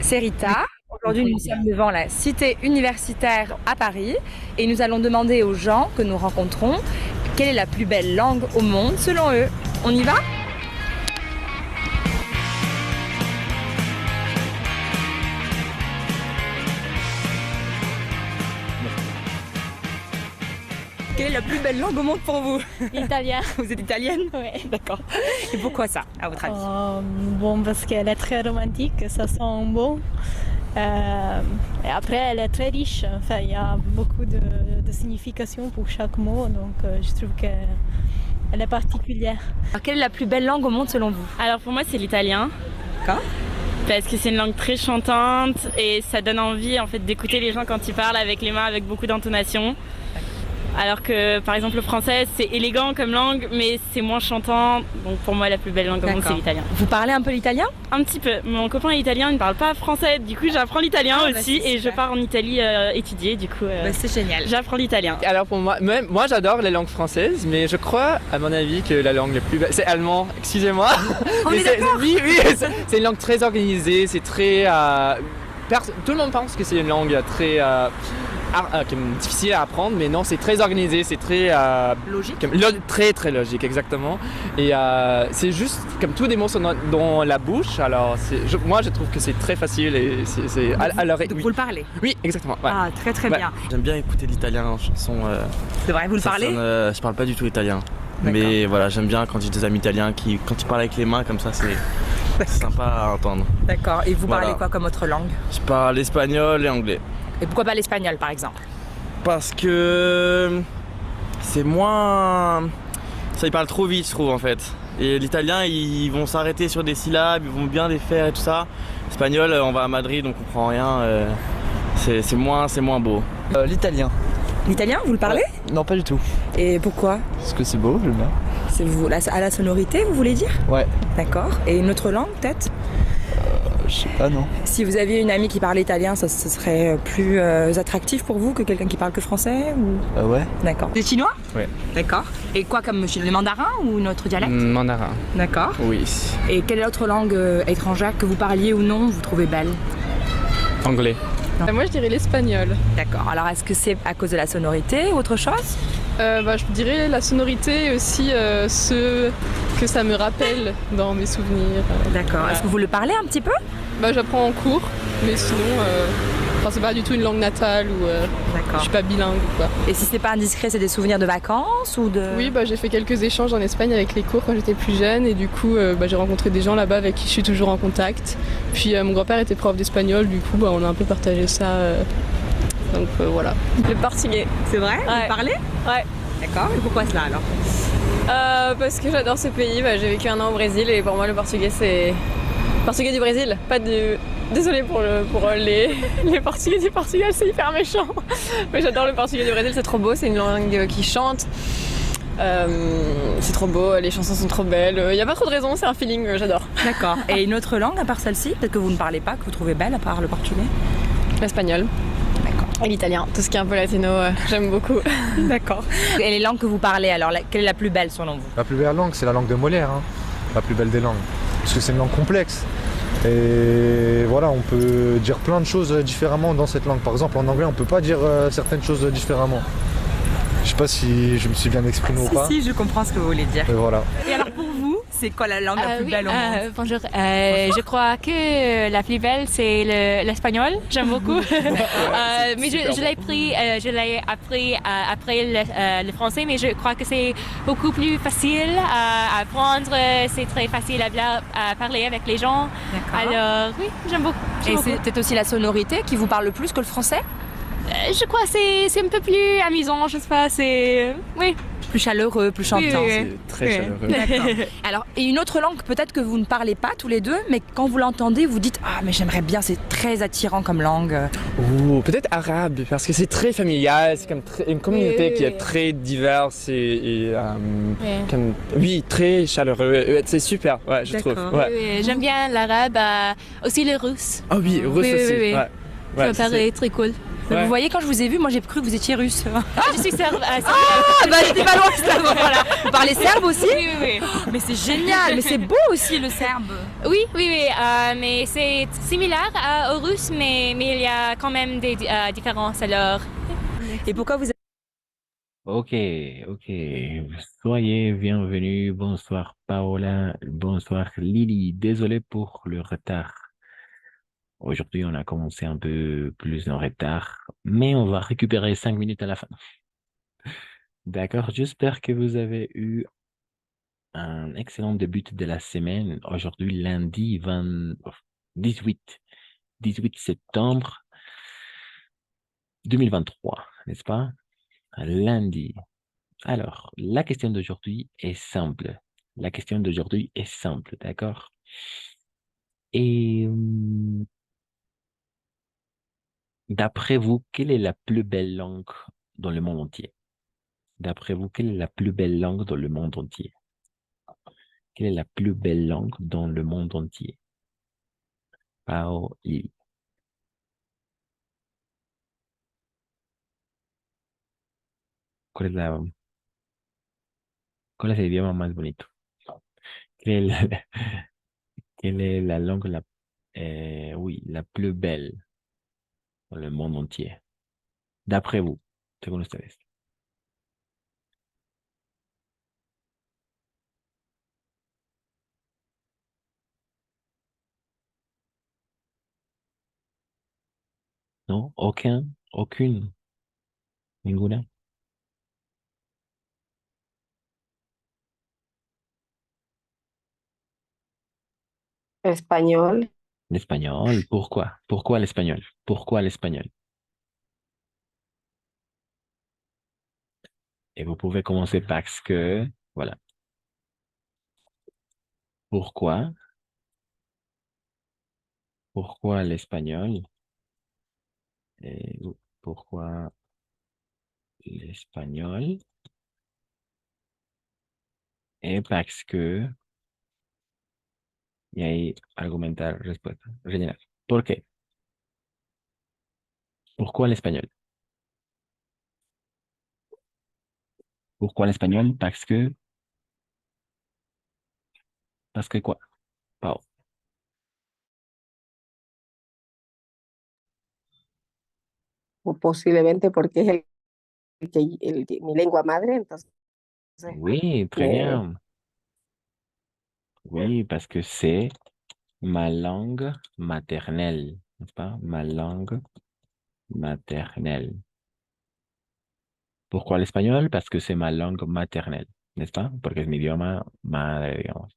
c'est Rita. Aujourd'hui, nous sommes devant la cité universitaire à Paris et nous allons demander aux gens que nous rencontrons quelle est la plus belle langue au monde selon eux. On y va ? Quelle est la plus belle langue au monde pour vous ? L'italien. Vous êtes italienne ? Oui. D'accord. Et pourquoi ça, à votre avis ? Bon, parce qu'elle est très romantique, ça sent bon. Et après, elle est très riche. Enfin, il y a beaucoup de significations pour chaque mot, donc je trouve qu'elle est particulière. Alors, quelle est la plus belle langue au monde selon vous ? Alors pour moi c'est l'italien. D'accord. Parce que c'est une langue très chantante et ça donne envie en fait d'écouter les gens quand ils parlent avec les mains, avec beaucoup d'intonation. Alors que par exemple le français c'est élégant comme langue mais c'est moins chantant. Donc pour moi la plus belle langue au monde c'est l'italien. Vous parlez un peu l'italien ? Un petit peu. Mon copain est italien, il ne parle pas français. Du coup j'apprends l'italien aussi et je pars en Italie étudier. Du coup c'est génial. j'apprends l'italien. Alors pour moi, moi j'adore les langues françaises, mais je crois à mon avis que la langue la plus belle, c'est allemand, excusez-moi. On est d'accord. Oui, c'est une langue très organisée, c'est très... tout le monde pense que c'est une langue très... difficile à apprendre, mais non, c'est très organisé, c'est très... Logique. Très très logique, exactement. Et c'est juste comme tous des mots sont dans la bouche, alors moi je trouve que c'est très facile et c'est à l'oreille. Donc vous le parlez ? Oui, exactement. Ouais. Ah, très très Ouais. bien. J'aime bien écouter l'italien en chanson. C'est vrai, vous le parlez ? Je parle pas du tout italien. D'accord. Mais voilà, j'aime bien quand j'ai des amis italiens qui, quand ils parlent avec les mains comme ça, c'est sympa à entendre. D'accord. Et vous Voilà. parlez quoi comme autre langue ? Je parle espagnol et anglais. Et pourquoi pas l'espagnol par exemple ? Parce que c'est moins... Ça, ils parlent trop vite, je trouve, en fait. Et l'italien, ils vont s'arrêter sur des syllabes, ils vont bien les faire et tout ça. L'espagnol, on va à Madrid, on comprend rien. C'est moins beau. L'italien. L'italien, vous le parlez ? Non, pas du tout. Et pourquoi ? Parce que c'est beau, j'aime bien. C'est vous, à la sonorité, vous voulez dire ? Ouais. D'accord. Et une autre langue peut-être ? Je sais pas, non. Si vous aviez une amie qui parle italien, ça serait plus attractif pour vous que quelqu'un qui parle que français ou... Ouais. D'accord. Vous êtes chinois ? Ouais. D'accord. Et quoi comme le mandarin ou une autre dialecte ? Mandarin. D'accord. Oui. Et quelle autre langue étrangère que vous parliez ou non, vous trouvez belle ? Anglais. Moi je dirais l'espagnol. D'accord. Alors est-ce que c'est à cause de la sonorité ou autre chose ? Je dirais la sonorité et aussi ce que ça me rappelle dans mes souvenirs. D'accord. Est-ce que vous le parlez un petit peu ? J'apprends en cours, mais sinon c'est pas du tout une langue natale ou je D'accord. suis pas bilingue ou quoi. Et si c'est pas indiscret, c'est des souvenirs de vacances ou de... Oui, j'ai fait quelques échanges en Espagne avec les cours quand j'étais plus jeune et du coup j'ai rencontré des gens là-bas avec qui je suis toujours en contact. Puis mon grand-père était prof d'espagnol, du coup on a un peu partagé ça. Donc voilà. Le portugais. C'est vrai ? Vous Ouais. le parlez ? Ouais. D'accord. Et pourquoi cela alors ? Parce que j'adore ce pays, j'ai vécu un an au Brésil et pour moi le portugais c'est... Portugais du Brésil, pas du... Désolée pour les Portugais du Portugal, c'est hyper méchant. Mais j'adore le portugais du Brésil, c'est trop beau, c'est une langue qui chante. C'est trop beau, les chansons sont trop belles. Il n'y a pas trop de raison, c'est un feeling, j'adore. D'accord. Et une autre langue à part celle-ci, peut-être que vous ne parlez pas, que vous trouvez belle à part le portugais ? L'espagnol. D'accord. Et l'italien, tout ce qui est un peu latino, j'aime beaucoup. D'accord. Et les langues que vous parlez, alors quelle est la plus belle selon vous ? La plus belle langue, c'est la langue de Molière, hein. La plus belle des langues. Parce que c'est une langue complexe. Et voilà, on peut dire plein de choses différemment dans cette langue. Par exemple, en anglais, on peut pas dire certaines choses différemment. Je sais pas si je me suis bien exprimé ou pas. Si, je comprends ce que vous voulez dire. Et voilà. Et alors pour vous, c'est quoi la langue la plus belle au monde ? Bonjour. Je crois que la plus belle c'est l'espagnol. J'aime beaucoup. Mais je l'ai appris après le français, mais je crois que c'est beaucoup plus facile à apprendre. C'est très facile à parler avec les gens. D'accord. Alors oui, j'aime beaucoup. Et c'est peut-être aussi la sonorité qui vous parle le plus que le français ? Je crois que c'est un peu plus amusant. Je sais pas. Oui. Plus chaleureux, plus chantant. Oui. C'est très chaleureux. D'accord. Alors, et une autre langue peut-être que vous ne parlez pas tous les deux, mais quand vous l'entendez, vous dites « Ah, mais j'aimerais bien, c'est très attirant comme langue. » Ou peut-être arabe, parce que c'est très familial, c'est comme une communauté qui est très diverse oui, très chaleureux. C'est super, ouais, je trouve. D'accord. Ouais. Oui, j'aime bien l'arabe, aussi le russe. Ah oui, russe Oui, aussi. oui, oui. Ouais. Ouais, Ça me paraît très cool. Ouais. Vous voyez, quand je vous ai vu, moi j'ai cru que vous étiez russe. Je suis serbe. Ah bah j'étais pas loin, ça, voilà. Vous parlez serbe aussi? Oui. Mais c'est génial, mais c'est beau aussi le serbe. Oui, mais c'est similaire au russe, mais il y a quand même des différences alors. Et pourquoi vous Ok, ok. Soyez bienvenus. Bonsoir Paola. Bonsoir Lily. Désolé pour le retard. Aujourd'hui, on a commencé un peu plus en retard, mais on va récupérer 5 minutes à la fin. D'accord. J'espère que vous avez eu un excellent début de la semaine. Aujourd'hui, lundi 18, 18 septembre 2023, n'est-ce pas? Lundi. Alors, la question d'aujourd'hui est simple. La question d'aujourd'hui est simple, d'accord? Et d'après vous, quelle est la plus belle langue dans le monde entier? D'après vous, quelle est la plus belle langue dans le monde entier? Quelle est la plus belle langue dans le monde entier? Pao y. ¿Cuál es cuál es el idioma más bonito? ¿Quelle est la, quelle est la langue oui, la plus belle dans le monde entier? D'après vous, según ustedes. ¿No? Aucun, aucune, ninguna. Español. L'espagnol, pourquoi? Pourquoi l'espagnol? Pourquoi l'espagnol? Et vous pouvez commencer parce que, voilà. Pourquoi? Pourquoi l'espagnol? Et pourquoi l'espagnol? Et parce que, y ahí argumentar respuesta. Rellenar. ¿Por qué? Pourquoi l'espagnol? Pourquoi l'espagnol? Parce que quoi? Pau. O posiblemente porque es mi lengua madre, entonces Oui, très me, bien. Oui, parce que c'est ma langue maternelle, n'est-ce pas? Ma langue maternelle. Pourquoi l'espagnol? Parce que c'est ma langue maternelle, n'est-ce pas? Porque es mi idioma madre, digamos.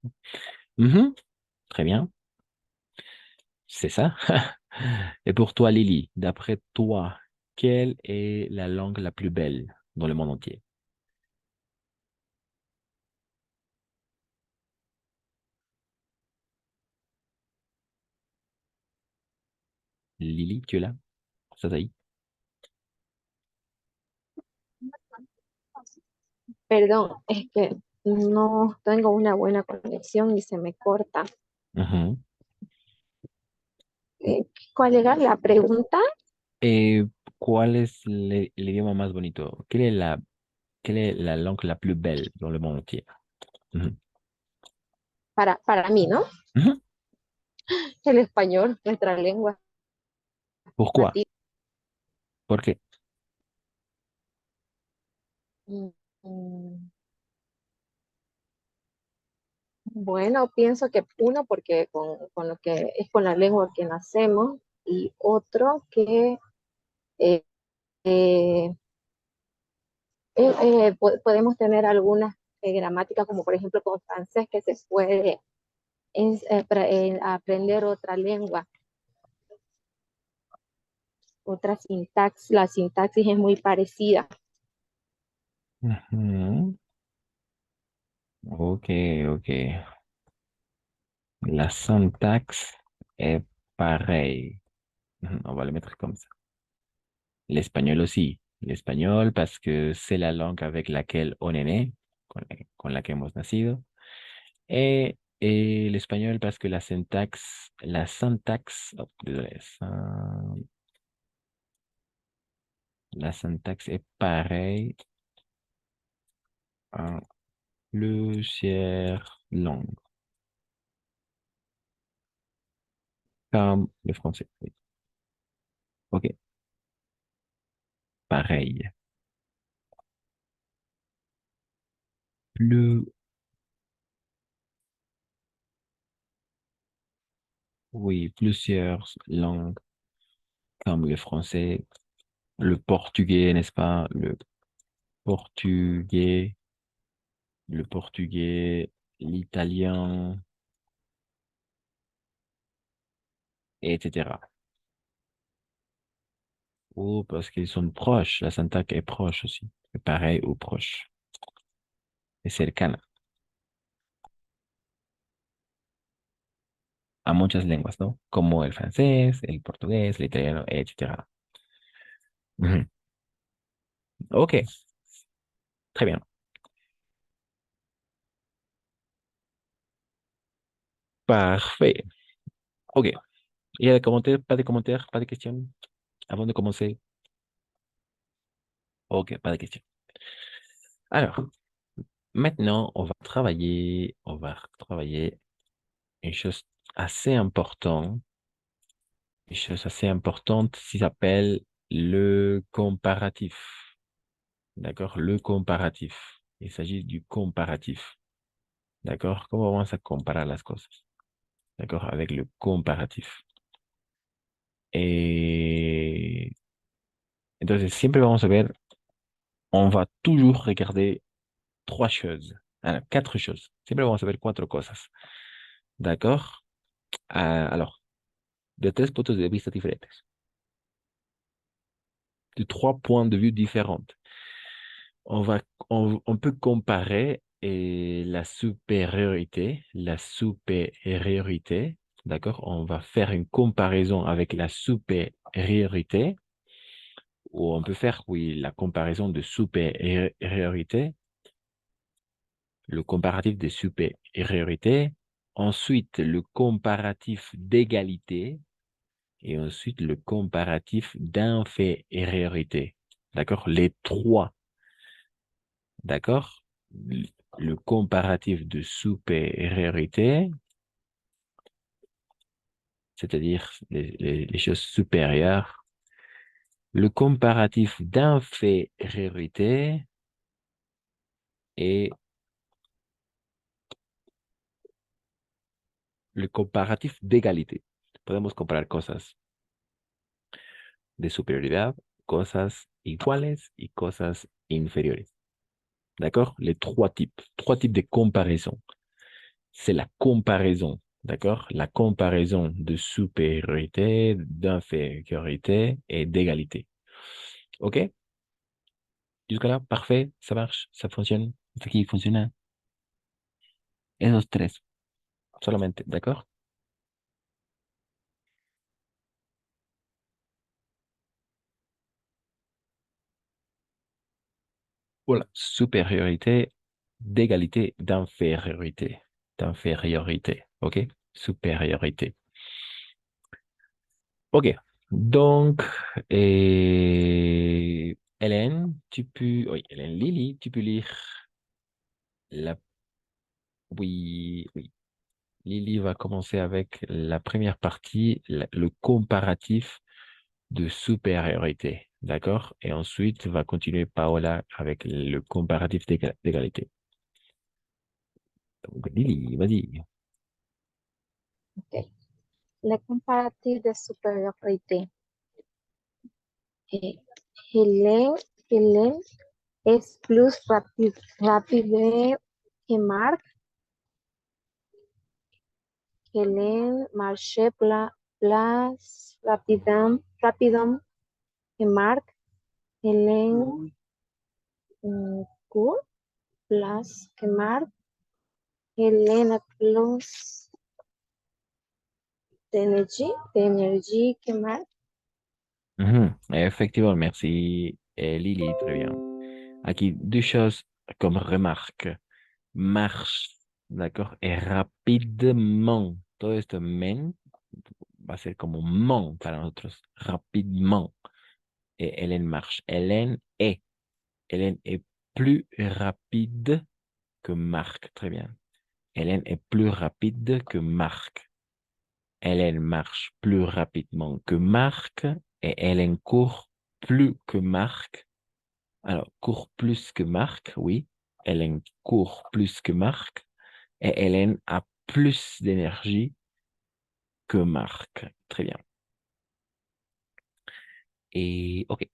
Mhm, très bien, c'est ça. Et pour toi, Lily, d'après toi, quelle est la langue la plus belle dans le monde entier? Lily, tu es là? Ça t'aille? perdón, es que no tengo una buena conexión y se me corta. Mhm. ¿Cuál era la pregunta? Et ¿cuál es l'idioma más bonito? Quelle est la langue la plus belle dans le monde entier? Mhm. Para mí, ¿no? Mhm. El español, nuestra lengua Pourquoi? nativa. ¿Por qué? Mm, mm, Bueno, pienso que uno, porque con lo que es con la lengua que nacemos, y otro que eh, eh, podemos tener algunas gramáticas, como por ejemplo con francés, que se puede aprender otra lengua, otra sintaxis. La sintaxis es muy parecida. Mhm. Ok, ok. La syntaxe est pareille. On va le mettre comme ça. L'espagnol aussi. L'espagnol parce que c'est la langue avec laquelle on est né, con la que hemos nacido. Et l'espagnol parce que la syntaxe, oh, désolé, La syntaxe est pareille à plusieurs langues, comme le français. Oui. OK, pareil. Plus, oui, plusieurs langues, comme le français, le portugais, n'est-ce pas? Portugais, le portugais, l'italien, etc. Ou parce qu'ils sont proches, la syntaxe est proche aussi. C'est pareil ou proche. Es cercana a muchas lenguas, ¿no? Como el francés, el portugués, el italiano, etc. Ujú. Ok, très bien. Parfait. Ok. Il y a des commentaires, pas de commentaires, pas de questions avant de commencer? Ok, pas de questions. Alors, maintenant, on va travailler une chose assez importante, une chose assez importante qui s'appelle le comparatif. D'accord? Le comparatif. Il s'agit du comparatif. D'accord? ¿Cómo vamos a comparar las cosas? D'accord? Avec le comparatif. Et entonces, siempre vamos a ver, on va toujours regarder trois choses. Quatre choses. Siempre vamos a ver cuatro cosas. D'accord? Alors, de tres puntos de vista diferentes. De trois points de vue différents. On peut comparer la supériorité, d'accord? On va faire une comparaison avec la supériorité, ou on peut faire, oui, la comparaison de supériorité, le comparatif de supériorité, ensuite le comparatif d'égalité, et ensuite le comparatif d'infériorité. D'accord? Les trois. D'accord? Le comparatif de supériorité, c'est-à-dire les choses supérieures. Le comparatif d'infériorité et le comparatif d'égalité. Podemos comparar cosas de superioridad, cosas iguales y cosas inferiores. D'accord? Les trois types de comparaison. C'est la comparaison, d'accord? La comparaison de supériorité, d'infériorité et d'égalité. OK? Jusque-là, parfait, ça marche, ça fonctionne. Hasta aquí funciona. Esos tres, solamente, d'accord? Voilà, supériorité, d'égalité, d'infériorité. D'infériorité, OK? Supériorité. OK. Donc, Hélène, oui, Hélène, Lily, tu peux lire la... Oui, oui. Lily va commencer avec la première partie, le comparatif de supériorité, d'accord? Et ensuite, va continuer Paola avec le comparatif d'égalité. Donc, Lily, vas-y. Ok. Le comparatif de supériorité. Eh, Hélène es plus rápida que Marc. Hélène marche plus rapidement que Marc. Hélène court plus que Marc. Hélène a plus d'énergie que Marc. Effectivement, merci Lily, très bien. Aquí, deux choses comme remarque. Marche, d'accord, et rapidement. Todo esto men va a ser como mon para nosotros, rapidement. et Hélène marche. Hélène est plus rapide que Marc. Très bien. Hélène est plus rapide que Marc. Hélène marche plus rapidement que Marc et Hélène court plus que Marc. Alors, court plus que Marc, oui. Hélène court plus que Marc et Hélène a plus d'énergie que Marc. Très bien. Et OK.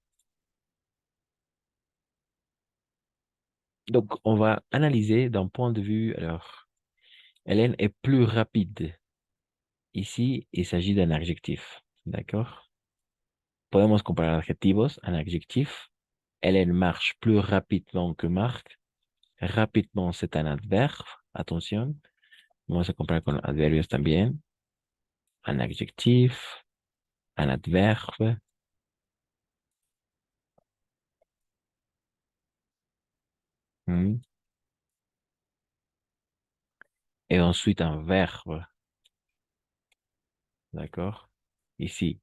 Donc, on va analyser d'un point de vue, alors, Hélène est plus rapide. Ici, il s'agit d'un adjectif, d'accord? Podemos comparar adjetivos, un adjectif. Hélène marche plus rapidement que Marc. Rapidement, c'est un adverbe. Attention. Vamos a comparar con adverbios también. Un adjectif, un adverbe. Hmm. Et ensuite un verbe. D'accord? Ici,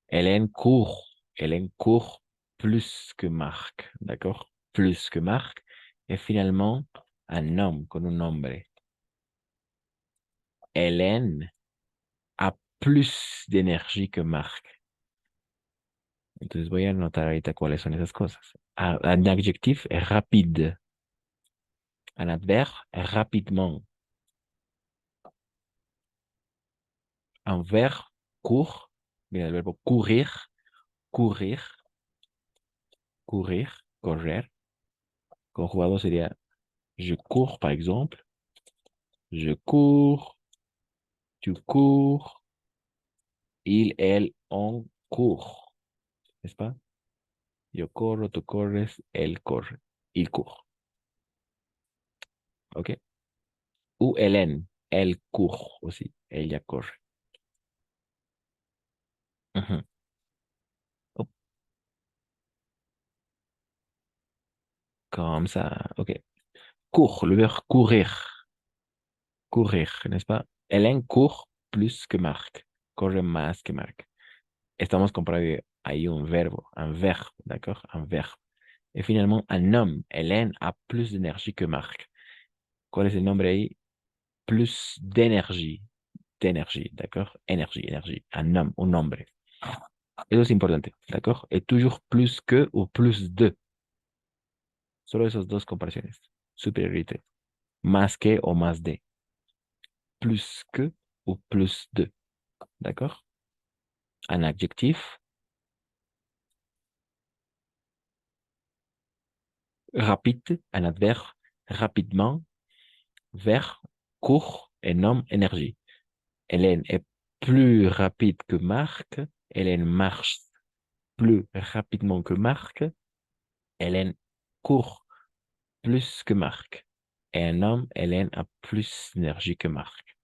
Hélène court. Hélène court plus que Marc. D'accord? Plus que Marc. Et finalement, un homme con un nombre. Hélène a plus d'énergie que Marc. Entonces voy a anotar ahorita cuáles son esas cosas. Un adjectif es rapide. Un adverbe es rapidement. Un verbe court. Mira el verbo courir. Courir. Courir. Correr. Conjugado sería je cours, par exemple. Je cours. Tu cours. Il, elle, on court. N'est-ce pas? Yo corro, tú corres, él corre. Il court. OK? Ou Hélène. Elle court aussi. Ella corre. Ujú. Hop, comme ça. OK. Court, le verbe courir. Courir, n'est-ce pas? Hélène court plus que Marc. Corre más que Marc. Estamos comparando ahí un verbe, d'accord? Un verbe. Et finalement, un homme. Hélène a plus d'énergie que Marc. ¿Cuál es el nombre ahí? Plus d'énergie. D'énergie, d'accord? Énergie. Un homme, un nombre. Eso es importante, d'accord? Et toujours plus que ou plus de. Solo esas dos comparaciones. Superiorité. Más que o más de. Plus que ou plus de. D'accord? Un adjectif. Rapide, un adverbe. Rapidement. Verbe, court et nom, énergie. Hélène est plus rapide que Marc. Hélène marche plus rapidement que Marc. Hélène court plus que Marc. Et un homme, Hélène a plus d'énergie que Marc.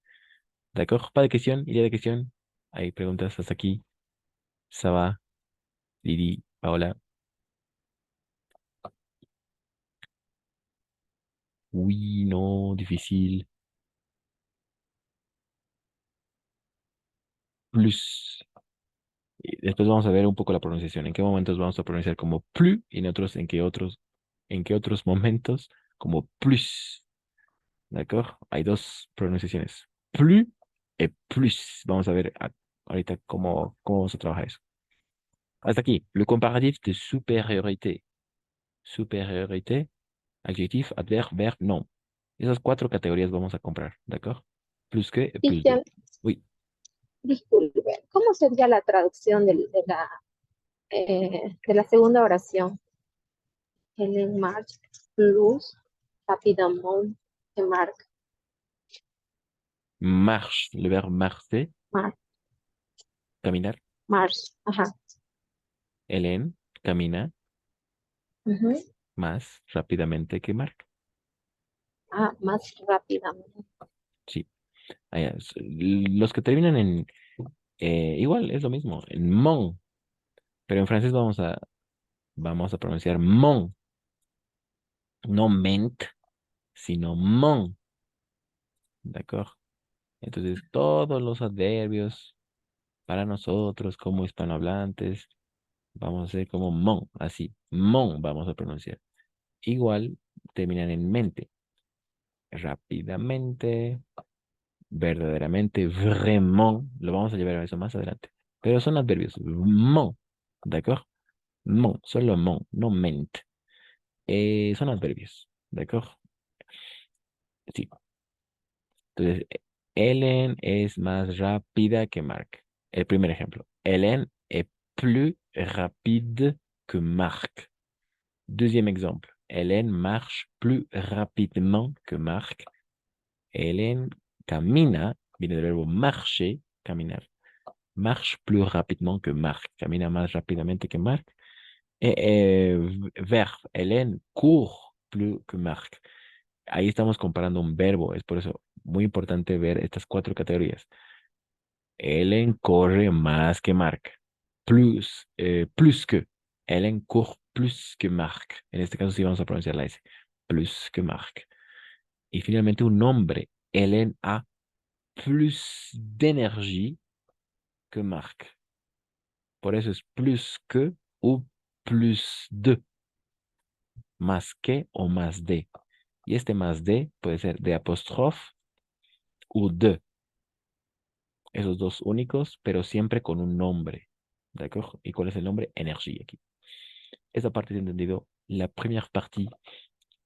D'accord? Pas de questions? Il y a des questions? Hay preguntas hasta aquí. Ça va? Lily, Paola? Oui, non, difficile. Plus. Y después vamos a ver un poco la pronunciación. ¿En qué momentos vamos a pronunciar como plus y en otros, en qué otros momentos como plus? ¿D'accord? Hay dos pronunciaciones. Plus y plus. Vamos a ver ahorita cómo vamos a trabajar eso. Hasta aquí. Le comparatif de supériorité. Supériorité, adjectif, adverbe, verbe, nom. Esas cuatro categorías vamos a comprar, ¿d'accord? Plus que y plus de. Cristian, Oui. disculpe, ¿cómo sería la traducción de la segunda oración? Helen marche plus rapidement que Marc. Marche, le verbe marcher, Mar caminar. marche, ajá. Hélène camina Ujú. más rápidamente que Marc. Ah, más rápidamente. Sí. Los que terminan en igual, es lo mismo, en mon. Pero en francés vamos a pronunciar mon. No ment, sino mon. ¿De acuerdo? Entonces, todos los adverbios para nosotros como hispanohablantes Vamos a hacer como mon, así. Mon vamos a pronunciar. Igual terminan en mente. Rápidamente, verdaderamente, vraiment. Lo vamos a llevar a eso más adelante. Pero son adverbios. Mon, ¿d'accord? Mon, solo mon, no ment. Son adverbios, ¿d'accord? Sí. Entonces, Ellen es más rápida que Marc. El primer ejemplo. Ellen est plus rapide que Marc. Deuxième exemple. Hélène marche plus rapidement que Marc. Hélène camina, viene del verbo marcher, caminar. Marche plus rapidement que Marc. Camina más rápidamente que Marc. Verbe. Hélène court plus que Marc. Ahí estamos comparando un verbo. Es por eso muy importante ver estas cuatro categorías. Hélène corre más que Marc. Plus que. Hélène court plus que Marc. En este caso sí vamos a pronunciar la S. Plus que Marc. Y finalmente un nombre. Hélène a plus d'énergie que Marc. Por eso es plus que o plus de. Más que o más de. Y este más de puede ser de apóstrofe o de. Esos dos únicos, pero siempre con un nombre. ¿De acuerdo? ¿Y cuál es el nombre? Énergie aquí. Esa parte, entendido. La première partie,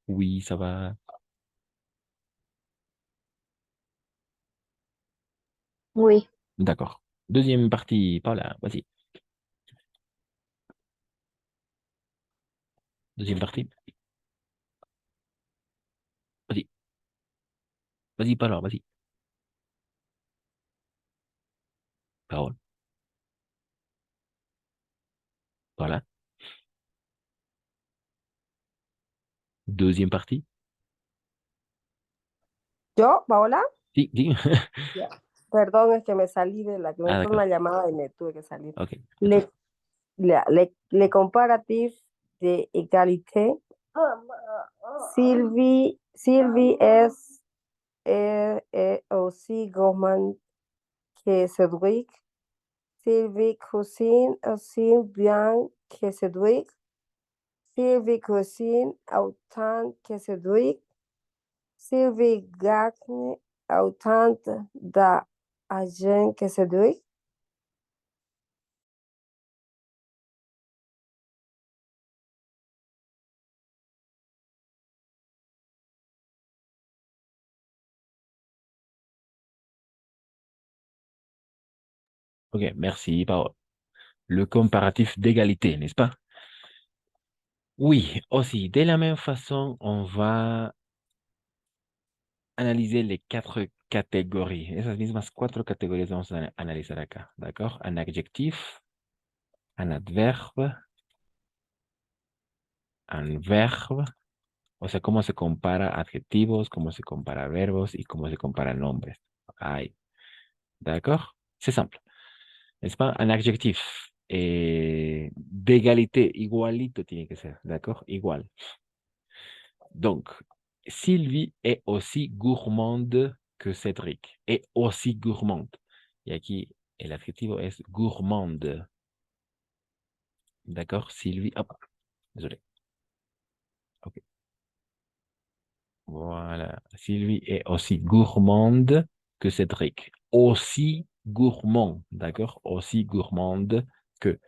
oui, ça va. Oui. D'accord. Deuxième partie, Paula, vas-y. Deuxième partie. Vas-y. Vas-y, Paula, vas-y. Parole. Voilà. Deuxième partie. ¿Yo, Paola? Sí, sí. Ya. Perdón, es que me salí de la que me Ah, entró una d'accord. llamada y me tuve que salir. Ok. Les comparatifs d'égalité. Sylvie est aussi gourmande que Cédric. Sylvie cuisine aussi bien que Cédric. Sylvie cuisine autant que Cédric. Sylvie gagne autant d'argent que Cédric. Ok, merci, Parole. Le comparatif d'égalité, n'est-ce pas? Oui, aussi, de la même façon, on va analyser les quatre catégories. Esas mismas cuatro categorías vamos a analizar acá, ¿d'accord? Un adjectif, un adverbe, un verbe, o sea, cómo se compara adjetivos, cómo se compara verbos y cómo se compara nombres. Ahí, ¿d'accord? C'est simple. N'est-ce pas? Un adjectif d'égalité, igualito tiene que ser, ¿d'accord? Igual. Donc, Sylvie est aussi gourmande que Cédric. Est aussi gourmande. Y aquí el adjetivo es gourmande. D'accord? Sylvie, hop, désolé. Ok. Voilà. Sylvie est aussi gourmande que Cédric. Aussi gourmand. D'accord? Aussi gourmande que.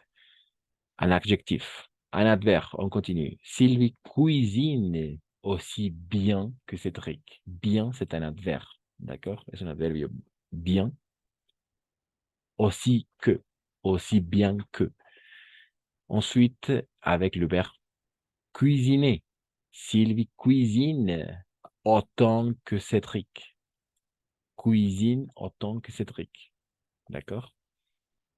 Un adjectif. Un adverbe, on continue. Sylvie cuisine aussi bien que Cédric. Bien, c'est un adverbe. D'accord? Es un adverbio bien. Aussi que. Aussi bien que. Ensuite, avec le verbe cuisiner. Sylvie cuisine autant que Cédric. Cuisine autant que Cédric. D'accord?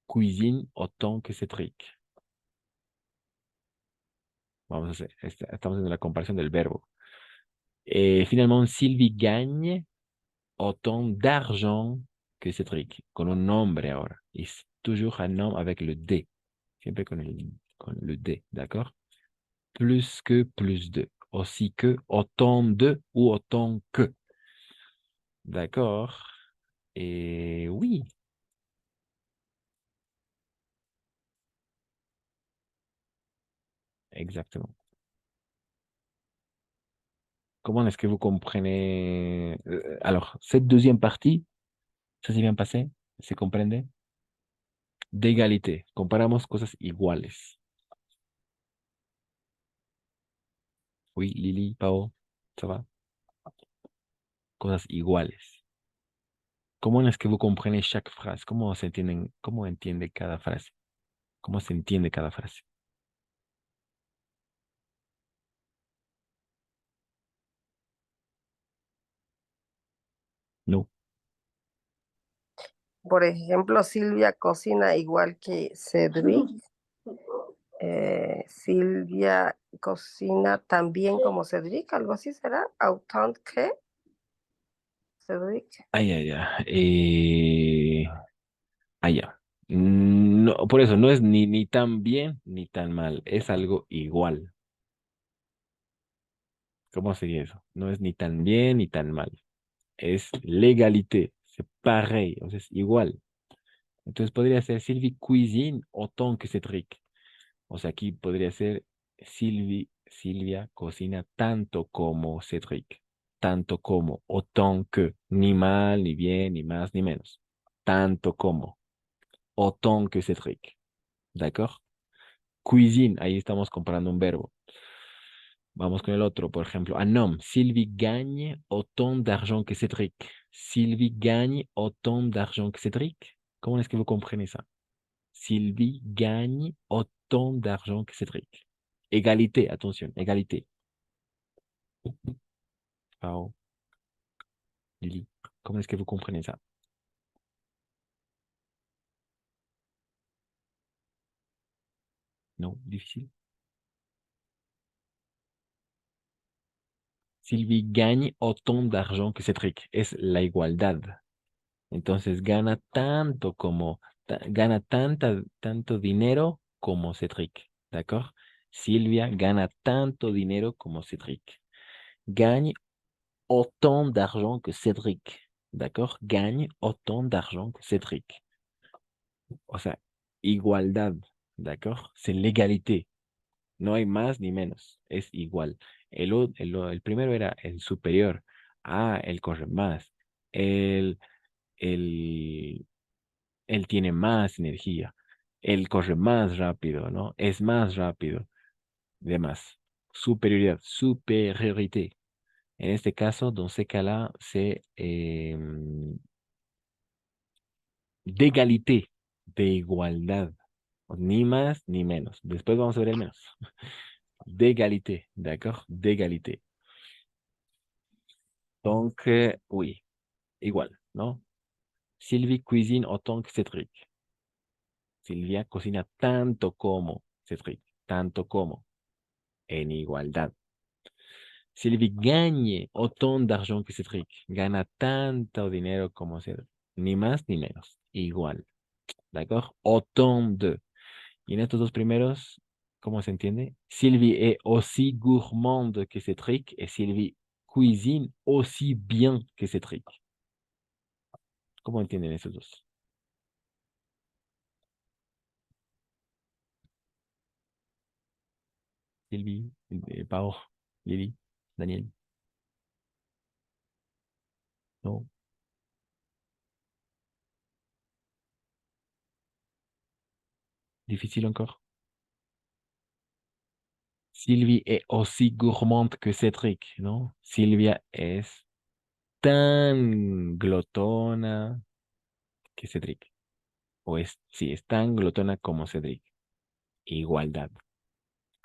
Cuisine autant que Cédric. Vamos a hacer, estamos haciendo la comparación del verbo. Et finalement, Sylvie gagne autant d'argent que Cédric, con un nombre ahora. Y toujours un nom avec le D. Siempre con le D, d'accord? Plus que, plus de. Aussi que, autant de ou autant que. D'accord? Et oui. exactement. Comment est-ce que vous comprenez? Alors, cette deuxième partie, ça s'est bien passé? ¿Se comprende? D'égalité. Comparamos cosas iguales. Oui, Lili, Pao, ça va? Cosas iguales. ¿Cómo es que vous comprenez chaque frase? ¿Cómo se entienden, cómo entiende cada frase? ¿Cómo se entiende cada frase? No. Por ejemplo, Silvia cocina igual que Cedric. Silvia cocina también como Cedric, algo así será. Autant que Cedric. Ay, ay, ay. Ya. No, por eso no es ni tan bien ni tan mal. Es algo igual. ¿Cómo sería eso? No es ni tan bien ni tan mal. Es l'égalité. C'est pareil. O sea, es igual. Entonces podría ser Sylvie cuisine autant que Cédric. O sea, aquí podría ser Silvia cocina tanto como Cédric. Tanto como, autant que, ni mal, ni bien, ni más, ni menos. Tanto como, autant que Cédric. ¿D'accord? Cuisine, ahí estamos comparando un verbo. Vamos con el otro, por ejemplo, un homme. Sylvie gagne autant d'argent que Cédric. Sylvie gagne autant d'argent que Cédric. Comment est-ce que vous comprenez ça? Sylvie gagne autant d'argent que Cédric. Égalité, attention, égalité. Pao, Lily, comment est-ce que vous comprenez ça? Non, difficile. Sylvie gagne autant d'argent que Cédric. Es la igualdad. Entonces gana tanto como, gana tanto dinero como Cédric. ¿D'accord? Silvia gana tanto dinero como Cédric. Gagne autant d'argent que Cédric. ¿D'accord? Gagne autant d'argent que Cédric. O sea, igualdad. ¿D'accord? C'est l'égalité. No hay más ni menos. Es igual. El primero era el superior. Ah, él corre más. Él, él, él tiene más energía. Él corre más rápido, ¿no? Es más rápido. Demás. Superioridad. Superiorité. En este caso, dans ce cas-là, c'est d'égalité, de igualdad. Ni más ni menos. Después vamos a ver el menos. D'égalité, d'accord? D'égalité. Donc, oui, igual, ¿no? Sylvie cuisine autant que Cédric. Silvia cocina tanto como Cédric, tanto como, en igualdad. Sylvie gagne autant d'argent que Cédric, gana tanto dinero como Cédric, ni más ni menos, igual, ¿d'accord? Autant de. Y en estos dos primeros, ¿cómo se entiende? Sylvie est aussi gourmande que Cédric et Sylvie cuisine aussi bien que Cédric. ¿Cómo entienden esos dos? Sylvie, Pao, Lily, Daniel. No, difficile encore. Sylvie est aussi gourmande que Cédric, ¿no? Silvia es tan glotona que Cédric. O es, sí, es tan glotona como Cédric. Igualdad.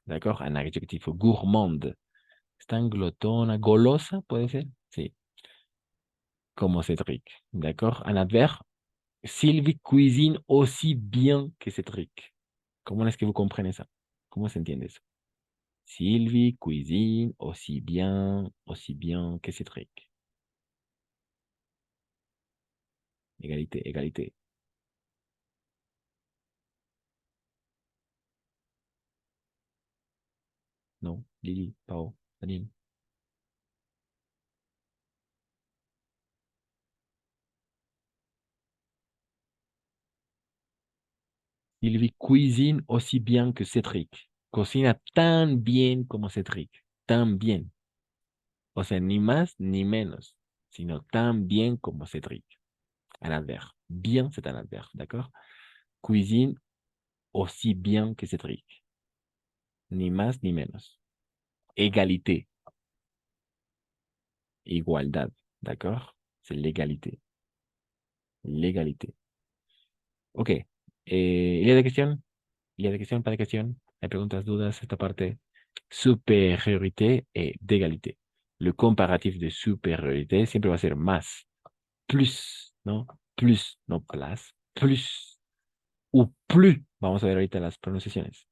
¿D'accord? Un adjectif gourmande. Es tan glotona, golosa, puede ser. Sí. Como Cédric. ¿D'accord? Un adverbe. Sylvie cuisine aussi bien que Cédric. ¿Cómo es que vous comprenez ça? ¿Cómo se entiende eso? Sylvie cuisine aussi bien que Cédric. Égalité, égalité. Non, Lily, Pao, Daniel. Sylvie cuisine aussi bien que Cédric. cocina tan bien como Cédric. Tan bien. O sea, ni más ni menos, sino tan bien como Cédric. Un adverbe. Bien, c'est un adverbe, d'accord? Cuisine aussi bien que Cédric. Ni más ni menos. Égalité. Igualdad, d'accord? C'est l'égalité. L'égalité. Ok. ¿Il y a de cuestión? ¿Il y a de cuestión para cuestión? ¿Hay preguntas, dudas? Esta parte. Supériorité et d'égalité. Le comparatif de supériorité siempre va a ser más. Plus, ¿no? Plus, no plus. Plus. O plus. Vamos a ver ahorita las pronunciaciones.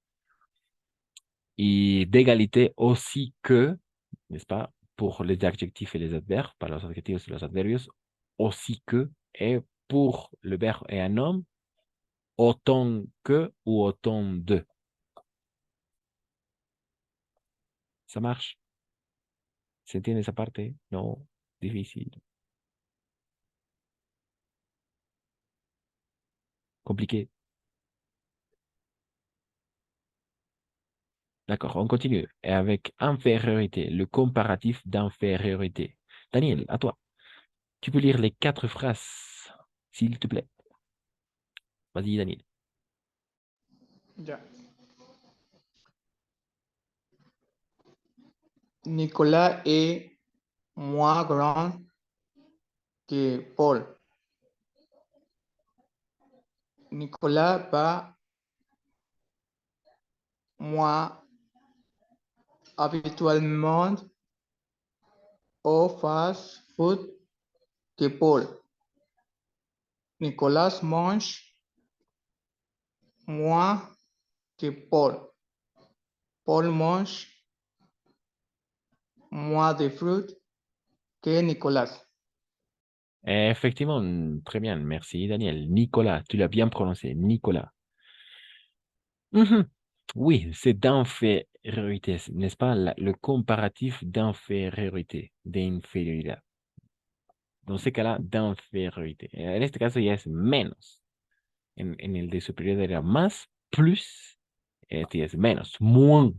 Y d'égalité aussi que, n'est-ce pas? Pour les adjectifs et les adverbes, para los adjetivos y los adverbios, aussi que, et pour le verbe et un homme, autant que ou autant de. ¿Ça marche? ¿Se entiende esa parte? No, difícil. Compliqué. D'accord, on continue avec infériorité, le comparatif d'infériorité. Daniel, à toi. Tu peux lire les 4 phrases, s'il te plaît. Vas-y, Daniel. Ya. Nicolas est moins grand que Paul. Nicolas va moins habituellement au fast-food que Paul. Nicolas mange moins que Paul. Paul mange moins de fruits que Nicolas. Effectivement, très bien, merci Daniel. Nicolas, tu l'as bien prononcé, Nicolas. Oui, c'est d'infériorité, n'est-ce pas? Le comparatif d'infériorité, d'inférioridad. Dans ce cas-là, d'infériorité. En este caso ya es menos. En el de superioridad era más, plus, este ya es menos, moins.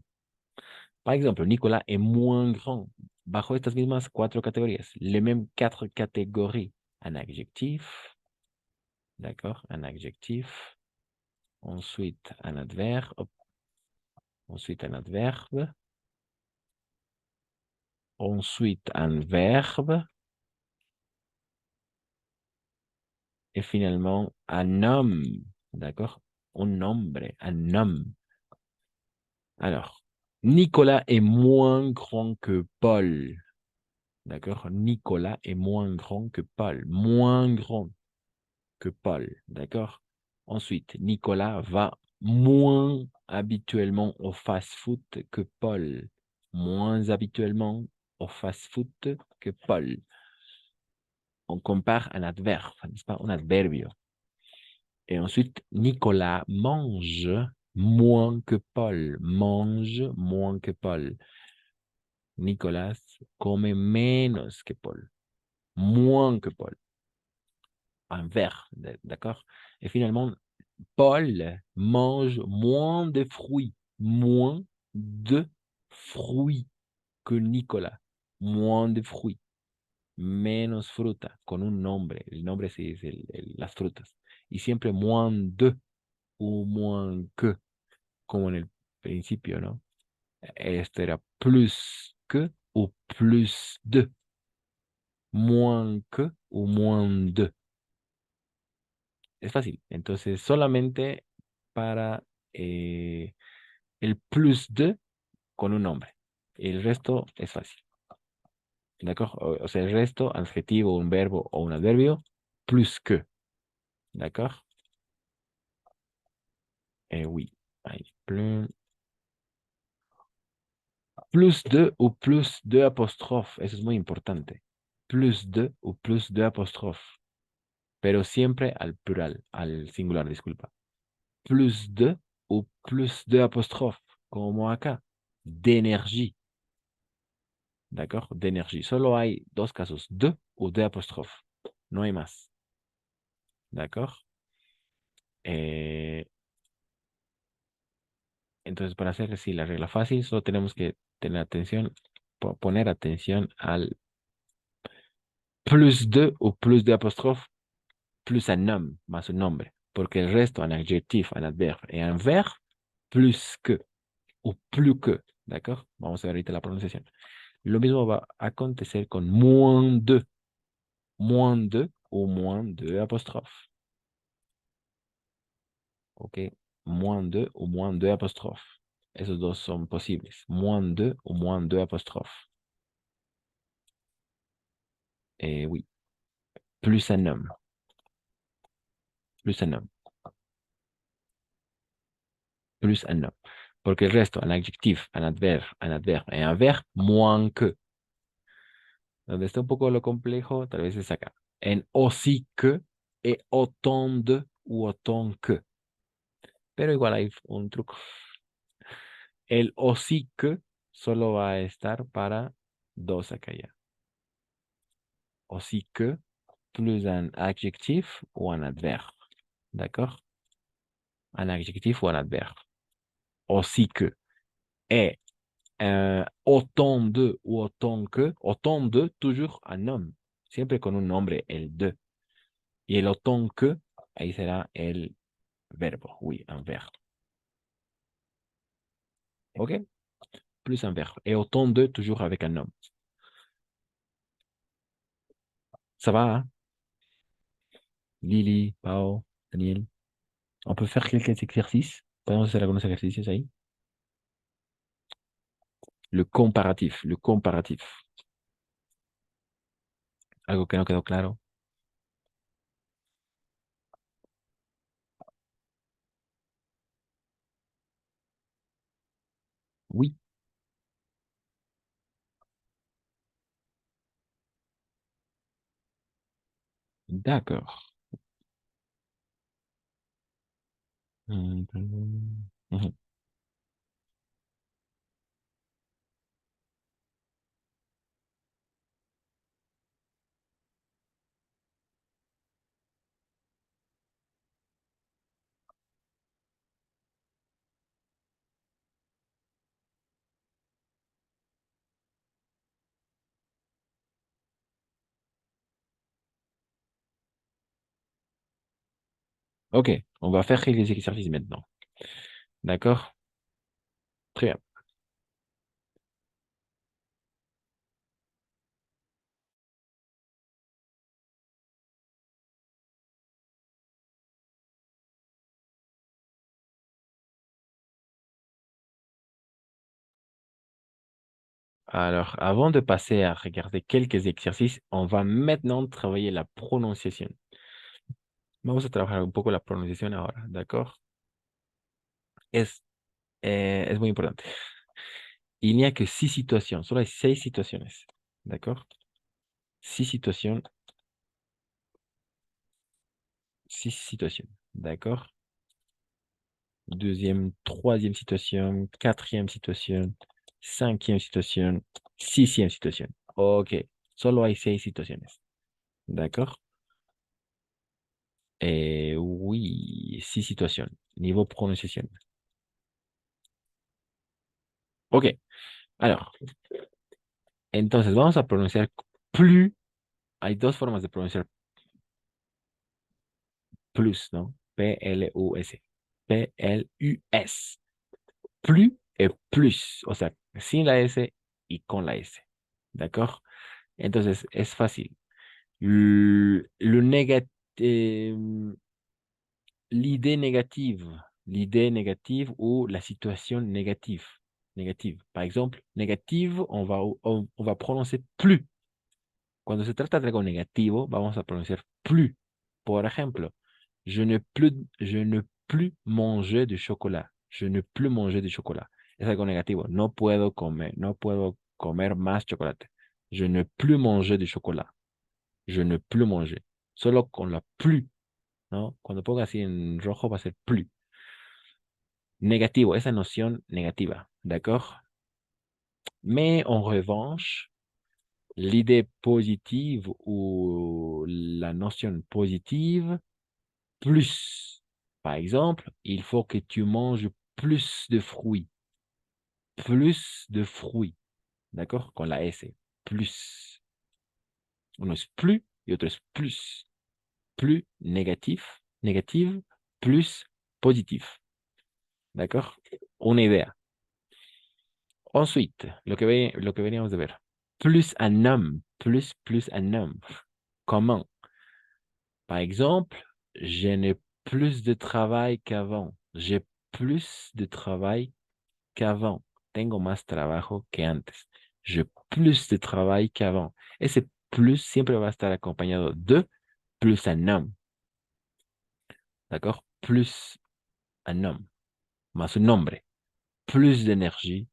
Par exemple, Nicolas est moins grand. Bajo estas mismas 4 catégories, les mêmes 4 catégories. Un adjectif, d'accord? Un adjectif. Ensuite, un adverbe. Ensuite, un adverbe. Ensuite, un verbe. Et finalement, un homme. D'accord? Un nombre, un homme. Alors, Nicolas est moins grand que Paul. D'accord? Nicolas est moins grand que Paul. Moins grand que Paul. D'accord? Ensuite, Nicolas va moins habituellement au fast-food que Paul. Moins habituellement au fast-food que Paul. On compare un adverbe, n'est-ce pas? Un adverbio. Et ensuite, Nicolas mange moins que Paul. Mange moins que Paul. Nicolas come menos que Paul. Moins que Paul. Un verbe, d'accord? Et finalement, Paul mange moins de fruits. Moins de fruits que Nicolas. Moins de fruits. Menos fruta, con un nombre. El nombre sí es las frutas. Y siempre moins de o moins que, como en el principio, ¿no? Esto era plus que o plus de. Moins que o moins de. Es fácil. Entonces, solamente para el plus de con un nombre. El resto es fácil. D'accord? O sea, el resto, adjetivo, un verbo o un adverbio, plus que. D'accord? Oui. Ahí. Plus de o plus de apóstrofe. Eso es muy importante. Plus de o plus de apóstrofe. Pero siempre al plural, al singular, disculpa. Plus de o plus de apóstrofe. Como acá. D'énergie. D'accord? D'énergie. Solo hay 2 casos. De o de apóstrofe. No hay más. D'accord? Entonces, para hacer así la regla fácil, solo tenemos que tener atención, poner atención al plus de o plus de apóstrofe, plus un nom, más un nombre. Porque el resto, un adjectif, un adverbe et un verbe, plus que o plus que. ¿D'accord? Vamos a ver ahorita la pronunciación. Lo mismo va a acontecer con moins de. Moins de o moins de apóstrofe. Ok. Moins de o moins de apóstrofe. Esos dos son posibles. Moins de o moins de apóstrofe. Oui. Plus un homme. Plus un homme. Plus un homme. Porque el resto, un adjectif, un adverbe et un verbe, moins que. Donde está un poco lo complejo, tal vez es acá. En aussi que et autant de ou autant que. Pero igual hay un truco. El aussi que solo va a estar para dos acá ya. Aussi que plus un adjectif ou un adverbe. D'accord? Un adjectif ou un adverbe. Aussi que. Et autant de ou autant de, toujours un homme. Siempre con un nombre, el de. Y el autant que, ahí será el verbo. Oui, un verbe. OK? Plus un verbe. Et autant de, toujours avec un homme. Ça va, hein? Lily, Pao, Daniel. On peut faire quelques exercices. Podemos hacer algunos ejercicios ahí. Le comparatif, le comparatif. Algo que no quedó claro. Oui. D'accord. Mhm. OK, on va faire les exercices maintenant. D'accord? Très bien. Alors, avant de passer à regarder quelques exercices, on va maintenant travailler la prononciación. Vamos a trabajar un poco la pronunciación ahora, ¿d'accord? Es muy importante. Il n'y a que 6 situations, solo hay 6 situaciones, ¿d'accord? 6 situations, 6 situations, d'accord? Deuxième, troisième situation, quatrième situation, cinquième situation, sixième situation. Ok, solo hay 6 situaciones, ¿d'accord? Oui, 6 situations, niveau prononciation. Ok, alors, entonces vamos a pronunciar plus. Hay dos formas de pronunciar plus, ¿no? P-L-U-S. P-L-U-S. Plus et plus, o sea, sin la S y con la S. ¿D'accord? Entonces, es fácil. L'idée négative ou la situation négative. Négative. Par exemple, négative, on va prononcer plus. Cuando se trata de algo negativo, vamos a pronunciar plus. Por ejemplo, je ne plus manger de chocolat. Je ne plus manger de chocolat. Es algo negativo. No puedo comer más chocolate. Je ne plus manger de chocolat. Je ne plus manger. Solo con la plus, ¿no? Cuando ponga así en rojo va a ser plus. Negativo, esa noción negativa, ¿d'accord? Mais en revanche, l'idée positive ou la notion positive, plus. Par exemple, il faut que tu manges plus de fruits. Plus de fruits. D'accord? Con la S. Plus. Uno es plus y otro es plus. Plus négatif, négative, plus positif. D'accord? Una idea. Ensuite, lo que veníamos de ver. Plus un homme. Plus un homme. Comment? Par exemple, je n'ai plus de travail qu'avant. J'ai plus de travail qu'avant. Tengo más trabajo que antes. J'ai plus de travail qu'avant. Ese plus siempre va a estar acompañado de plus un homme. D'accord? Plus un homme. Más un nombre. Plus d'énergie,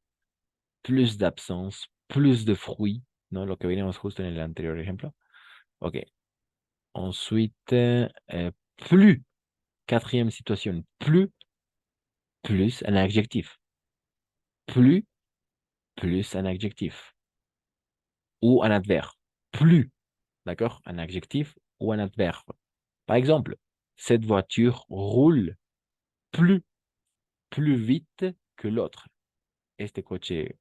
plus d'absence, plus de fruits. ¿No? Lo que veníamos justo en el anterior ejemplo. Ok. Ensuite, plus. Quatrième situation. Plus un adjectif. Plus un adjectif. Ou un adverbe. Plus. D'accord? Un adjectif ou un adverbe. Par exemple, cette voiture roule plus vite que l'autre. Este coche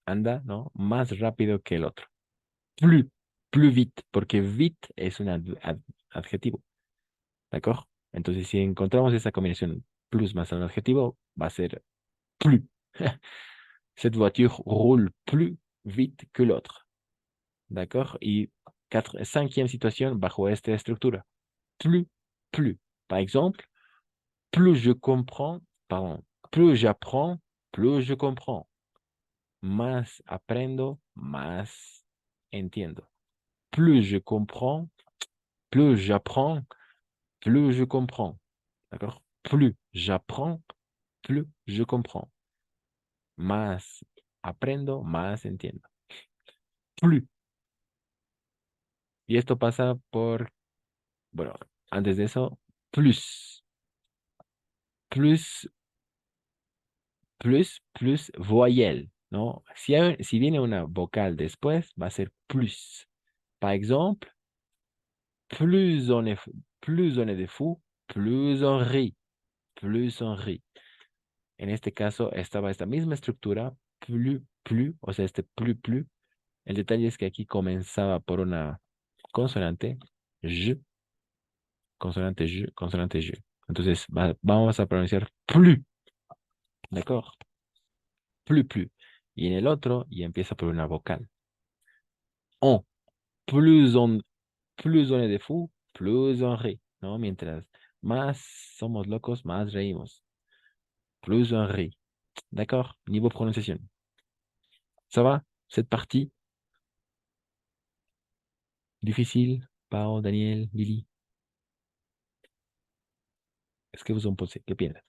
anda, ¿no? Más rápido que el otro. Plus vite, porque vite es un adjetivo. ¿D'accord? Entonces, si encontramos esa combinación plus más un adjetivo, va a ser plus. Cette voiture roule plus vite que l'autre. ¿D'accord? Y cinquième situation bajo esta estructura. Plus. Par exemple, plus je comprends, pardon, plus j'apprends, plus je comprends. Más aprendo, más entiendo. Plus je comprends, plus j'apprends, plus je comprends. D'accord? Plus j'apprends, plus je comprends. Más aprendo, más entiendo. Plus. Y esto pasa por, bueno, antes de eso, plus. Plus voyelle, ¿no? Si viene una vocal después, va a ser plus. Par exemple, plus on est des fous, plus on rit. Plus on rit. En este caso estaba esta misma estructura, plus, o sea, este plus. El detalle es que aquí comenzaba por una consonante, je, consonante je. Entonces vamos a pronunciar plus, ¿d'accord? Plus. Y en el otro ya empieza por una vocal. On, plus on est de fou, plus on rit, ¿no? Mientras más somos locos, más reímos. Plus on rit. D'accord? Niveau prononciation. Ça va? Cette partie? Difficile? Pao, Daniel, Lily? Est-ce que vous en pensez? ¿Qué piensas?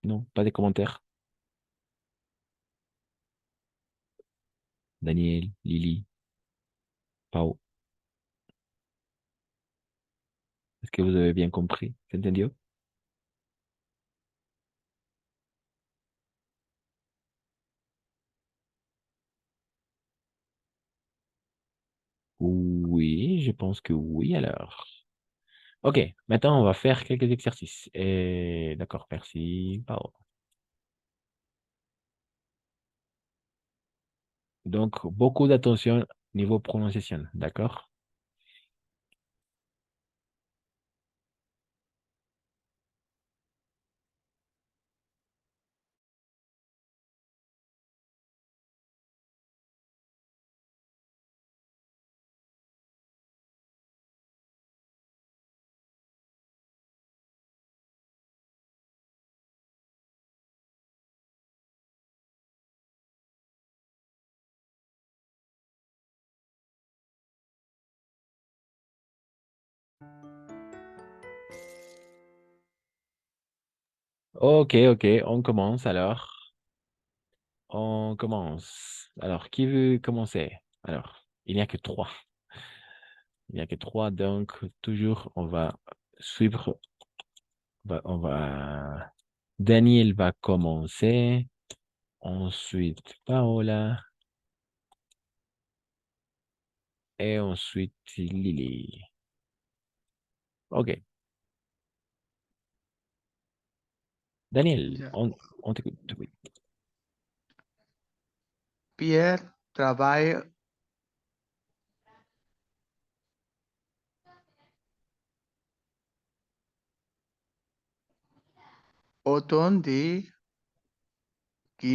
Non? Pas de commentaires? Daniel, Lily, Pao. Est-ce que vous avez bien compris? ¿Se entendió? Oui, je pense que oui alors. Ok, maintenant on va faire quelques exercices. D'accord, merci, Pao. Donc, beaucoup d'attention niveau prononciation, d'accord? Ok, on commence alors. On commence. Alors, qui veut commencer? Alors, il n'y a que trois. Il n'y a que trois, donc toujours on va suivre. Daniel va commencer. Ensuite, Paola. Et ensuite, Lily. OK. Daniel, Ya. on t'écoute. Oui. Pierre travaille autant que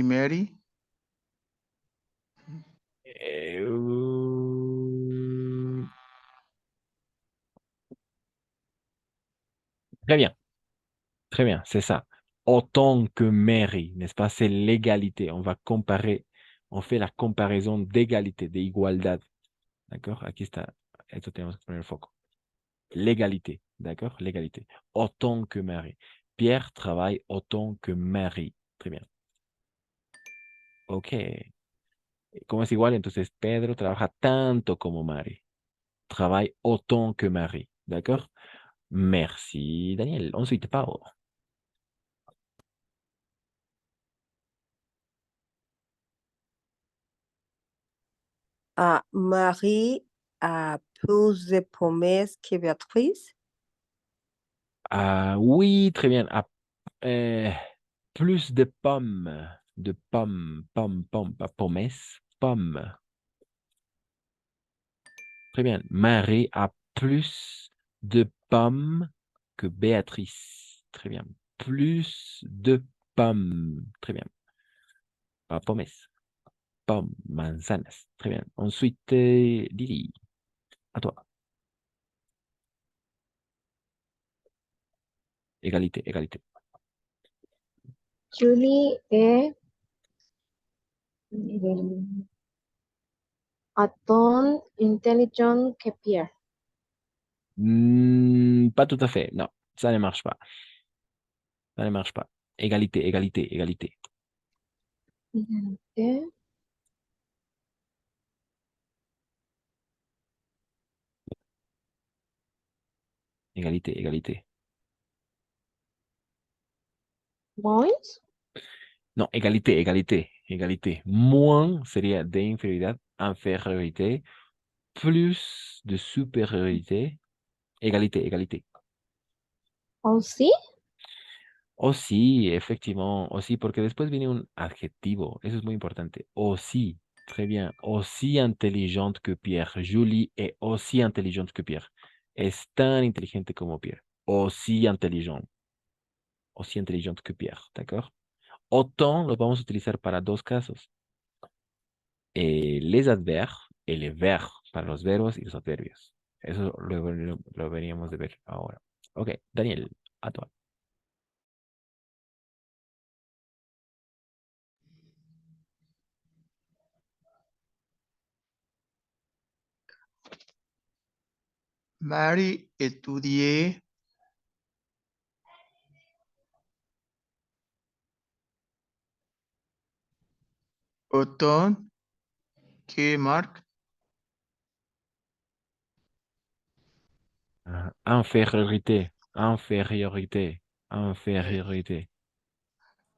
Mary. Très bien. Très bien, c'est ça. Autant que Mary, n'est-ce pas? C'est l'égalité. On va comparer, on fait la comparaison d'égalité, d'igualdad. D'accord? Aquí está. Esto tenemos que poner el foco. L'égalité. D'accord? L'égalité. Autant que Mary. Pierre travaille autant que Mary. Très bien. Ok. Como es igual, entonces Pedro trabaja tanto como Mary. Travaille autant que Mary. D'accord? Merci, Daniel. Ensuite, Pau. Marie a plus de promesses que Béatrice. Ah, oui, très bien. Ah, plus de pommes. De pommes, pommes, pommes, pas pommes, pommes. Très bien. Marie a plus de pommes que Béatrice. Très bien. Plus de pommes. Très bien. Pas pommes. Pommes, manzanas. Très bien. Ensuite, Lily, à toi. Égalité, égalité. Julie est autant intelligent que Pierre. Pas tout à fait. Non, ça ne marche pas. Ça ne marche pas. Égalité, égalité, égalité. Égalité. Égalité, égalité. Moins. Non, égalité, égalité, égalité. Moins sería de inferioridad, infériorité, plus de supériorité, égalité, égalité. Aussi. Aussi, effectivement, aussi, porque después viene un adjetivo, eso es muy importante. Aussi, très bien, aussi intelligente que Pierre. Julie est aussi intelligente que Pierre. Es tan inteligente como Pierre. Aussi intelligente que Pierre, ¿d'accord? Autant lo vamos a utilizar para dos casos. Les adverbes y les verbes, para los verbos y los adverbios. Eso lo veníamos de ver ahora. Ok, Daniel, a toi. Mary étudiait autant que Marc. Infériorité, infériorité, infériorité.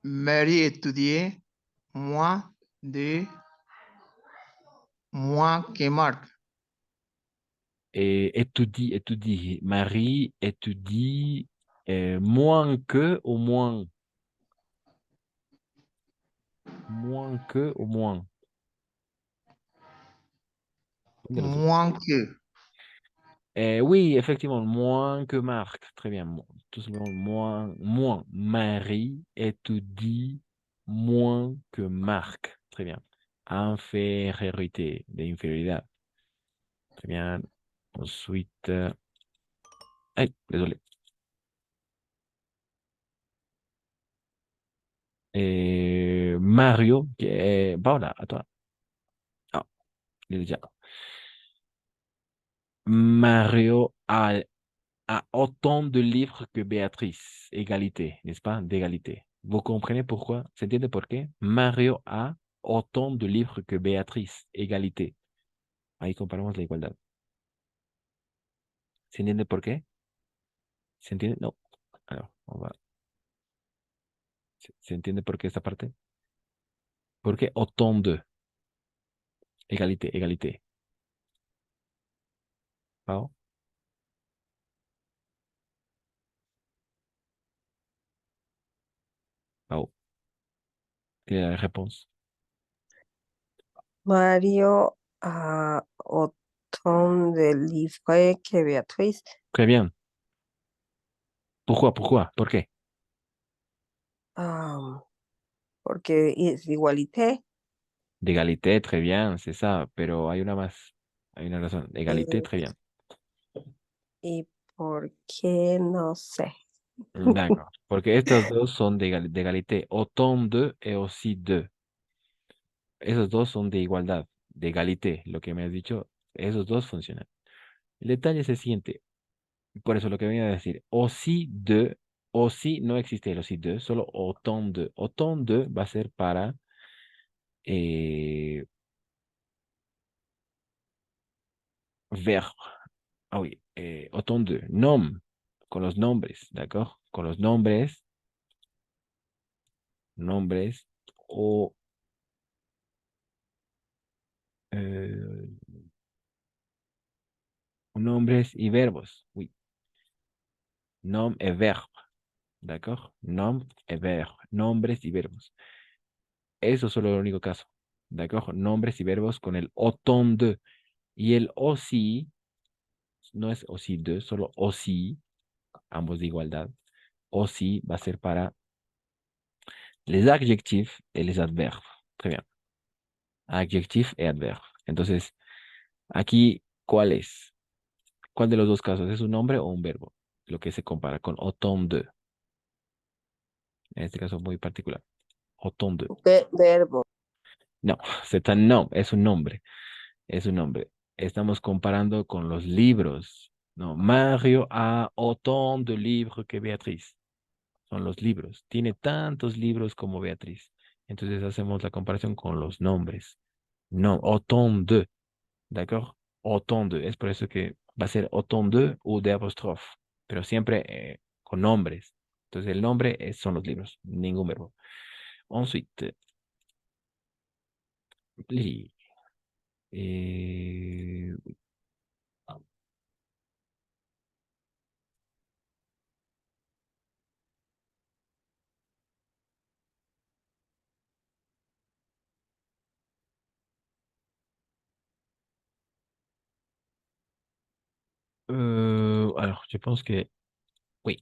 Mary étudiait de moins que Marc. Et étudie, étudie. Marie étudie moins que ou moins. Moins que ou moins. Un de los dos. Moins que. Oui, effectivement, moins que Marc. Très bien. Tout simplement, moins. Marie étudie moins que Marc. Très bien. Infériorité, de inferioridad. Très bien. Ensuite, ay, désolé. Mario, Paola, à toi. Ah, il est déjà. Mario a autant de livres que Béatrice. Égalité, n'est-ce pas? D'égalité. Vous comprenez pourquoi? ¿Se entiende por qué? Mario a autant de livres que Béatrice. Égalité. Ahí comparamos la igualdad. ¿Se entiende por qué? ¿Se entiende? No. Alors, on va. ¿Se entiende por qué esta parte? Porque autant de. Égalité, égalité. Pau. Pau. Quelle est la réponse? Mario autant de livres que Beatriz. Très bien. Pourquoi? ¿Por qué? Porque es igualité. D'égalité, très bien, c'est ça, pero hay una más. Hay una razón. Égalité, eh, très bien. y porque no sé. D'accord. Porque estos dos son de égalité. Autant de et aussi de. Esos dos son de igualdad, de égalité. Lo que me has dicho, esos dos funcionan. El detalle es el siguiente. Por eso lo que venía a decir, aussi de, aussi no existe el aussi de, solo autant de. Autant de va a ser para verbe. Ah oui, autant de. Nom, con los nombres, ¿d'accord? Con los nombres o eh, nombres y verbos. Oui, nom et verbe, ¿d'accord? Nom et verbe, nombres y verbos. Eso es solo el único caso, ¿d'accord? Nombres y verbos con el autant de. Y el aussi, no es aussi de, solo aussi, ambos de igualdad. Aussi va a ser para les adjectifs et les adverbes. Très bien. Adjectif et adverbe. Entonces, aquí, ¿cuál es? ¿Cuál de los dos casos? ¿Es un nombre o un verbo? Lo que se compara con autant de. En este caso muy particular. Autant de. Verbo. No, c'est un nom, es un nombre. Es un nombre. Estamos comparando con los libros. No, Mario a autant de libros que Beatriz. Son los libros. Tiene tantos libros como Beatriz. Entonces hacemos la comparación con los nombres. No, autant de. ¿D'accord? Autant de. Es por eso que va a ser autant de o de apóstrofe. Pero siempre con nombres. Entonces el nombre son los libros. Ningún verbo. Ensuite, Lily. Eh, alors, je pense que oui.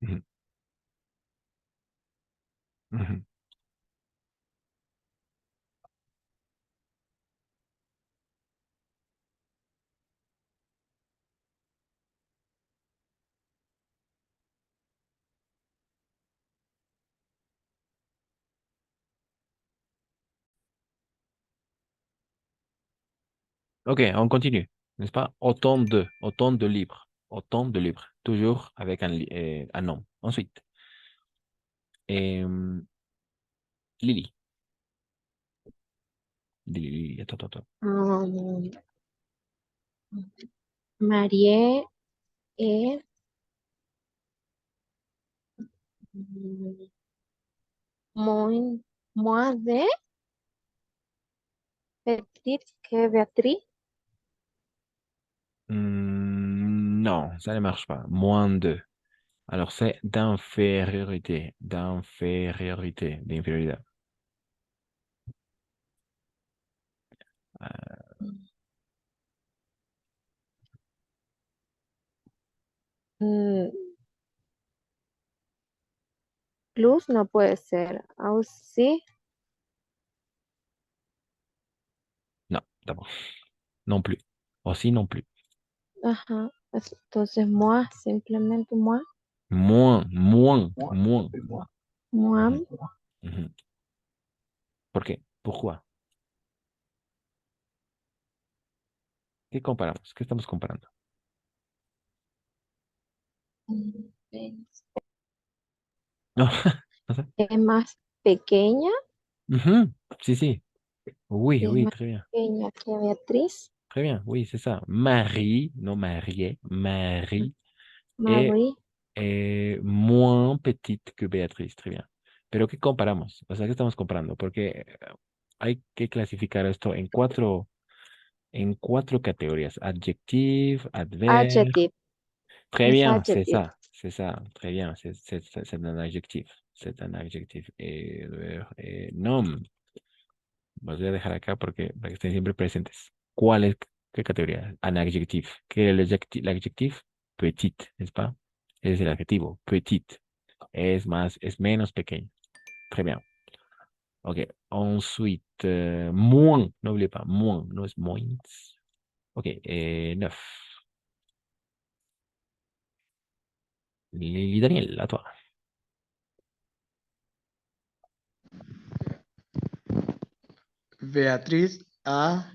Mhm, mhm. Ok, on continue, n'est-ce pas? Autant de livres, autant de livres, toujours avec un nom. Ensuite, Lily. Lily, attends. Um, Marie et mm, moins, moins de petite que Beatriz. Non, ça ne marche pas. Moins de. Alors, c'est d'infériorité. Mm, Plus no puede ser. Aussi, Non, d'abord. Non plus. Aussi, non plus. ajá. Entonces, moi, simplemente moi. Moins. Moi. Mhm. ¿Por qué? Pourquoi? ¿Qué comparamos? ¿Qué estamos comparando? No, no sé. Es más pequeña. Ujú, sí. Es Oui, más très bien. pequeña que Beatriz. Très bien, oui, c'est ça. Marie, non mariée, Marie est, Marie. est moins petite que Béatrice. Très bien. Pero ¿qué comparamos? O sea, ¿qué estamos comparando? Porque hay que clasificar esto en cuatro categorías. Adjective, adverbe. Adjective. Très Es bien, adjective. c'est ça, très bien, c'est un adjectif, c'est un adjectif. Nom, los voy a dejar acá porque para que estén siempre presentes. ¿Cuál es, qué categoría? Un adjectif. ¿Qué es el adjectif? Petit, ¿n'est-ce pas? Es el adjetivo, petit. Es más, es menos pequeño. Très bien. Ok, ensuite, moins, n'oubliez pas, moins, no es moins. Ok, neuf. Lili Daniel, à toi. Beatriz a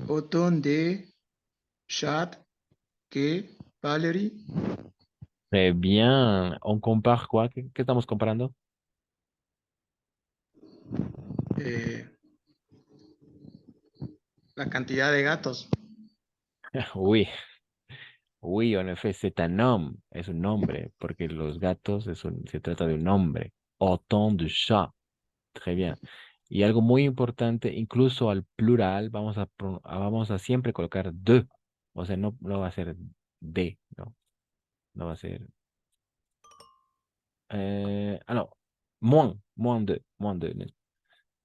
autant de chats que Valérie. Très bien. On compare quoi? ¿Qué estamos comparando? Eh, la cantidad de gatos. Oui, oui, en effet, c'est un homme, es un nombre, porque los gatos se trata de un nombre. Autant de chats. Très bien. Y algo muy importante, incluso al plural, vamos a siempre colocar de. O sea, no va a ser de, ¿no? No va a ser. No. Moins de. No,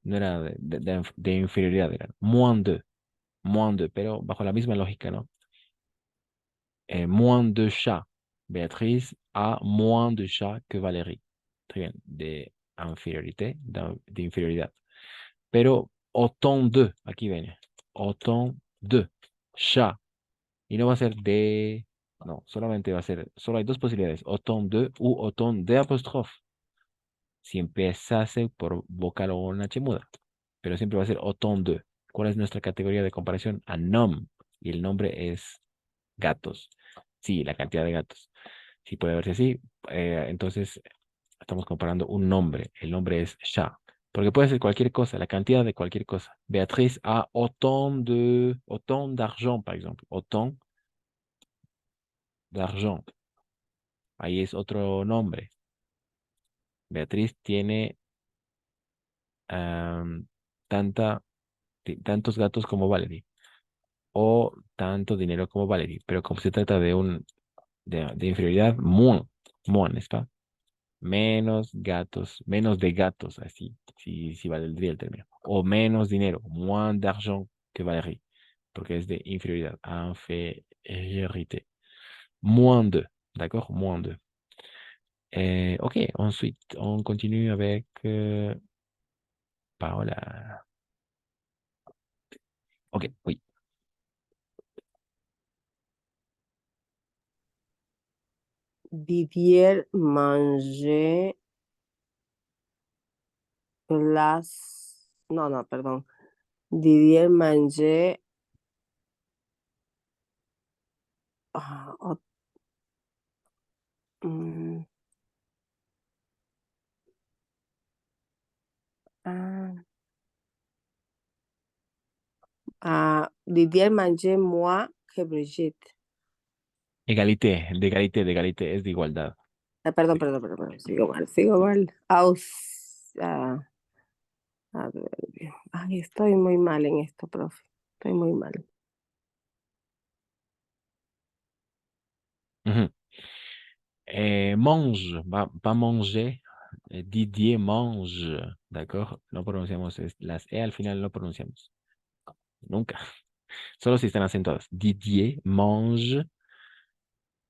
no era de inferioridad, era moins de, pero bajo la misma lógica, ¿no? Moins de chats. Béatrice a moins de chats que Valérie. Très bien. De inferioridad. Pero autant de, aquí viene. Autant de chats. Y no va a ser de, no, solamente va a ser, solo hay dos posibilidades. Autant de u autant de apóstrofe. Si empezase por vocal o una H muda. Pero siempre va a ser autant de. ¿Cuál es nuestra categoría de comparación? A nom. Y el nombre es gatos. Sí, la cantidad de gatos. Si puede verse así, entonces estamos comparando un nombre. El nombre es chat. Porque puede ser cualquier cosa, la cantidad de cualquier cosa. Beatriz a autant d'argent, par ejemplo. Autant d'argent. Ahí es otro nombre. Beatriz tiene am, tantos gatos como Valerie. O tanto dinero como Valerie. Pero como se trata de inferioridad, moins, ¿n'est-ce pas? Menos de gatos, así, si valdría el término. O menos dinero, moins d'argent que Valérie, porque es de inferioridad, infériorité. Moins de, d'accord? Moins de. Ok, ensuite, on continue avec Paola. Ok, oui. Didier manger las... No, no, perdón. Didier manger... ah, mm, ah, Didier manger moi que Brigitte. De égalité, es de igualdad. Perdón, perdón. Sigo mal. A ver, ay, estoy muy mal en esto, profe. Estoy muy mal. Mhm. Mange, va manger. Didier mange, d'accord? No pronunciamos las E al final, no pronunciamos. Nunca. Solo si están acentuadas. Didier mange.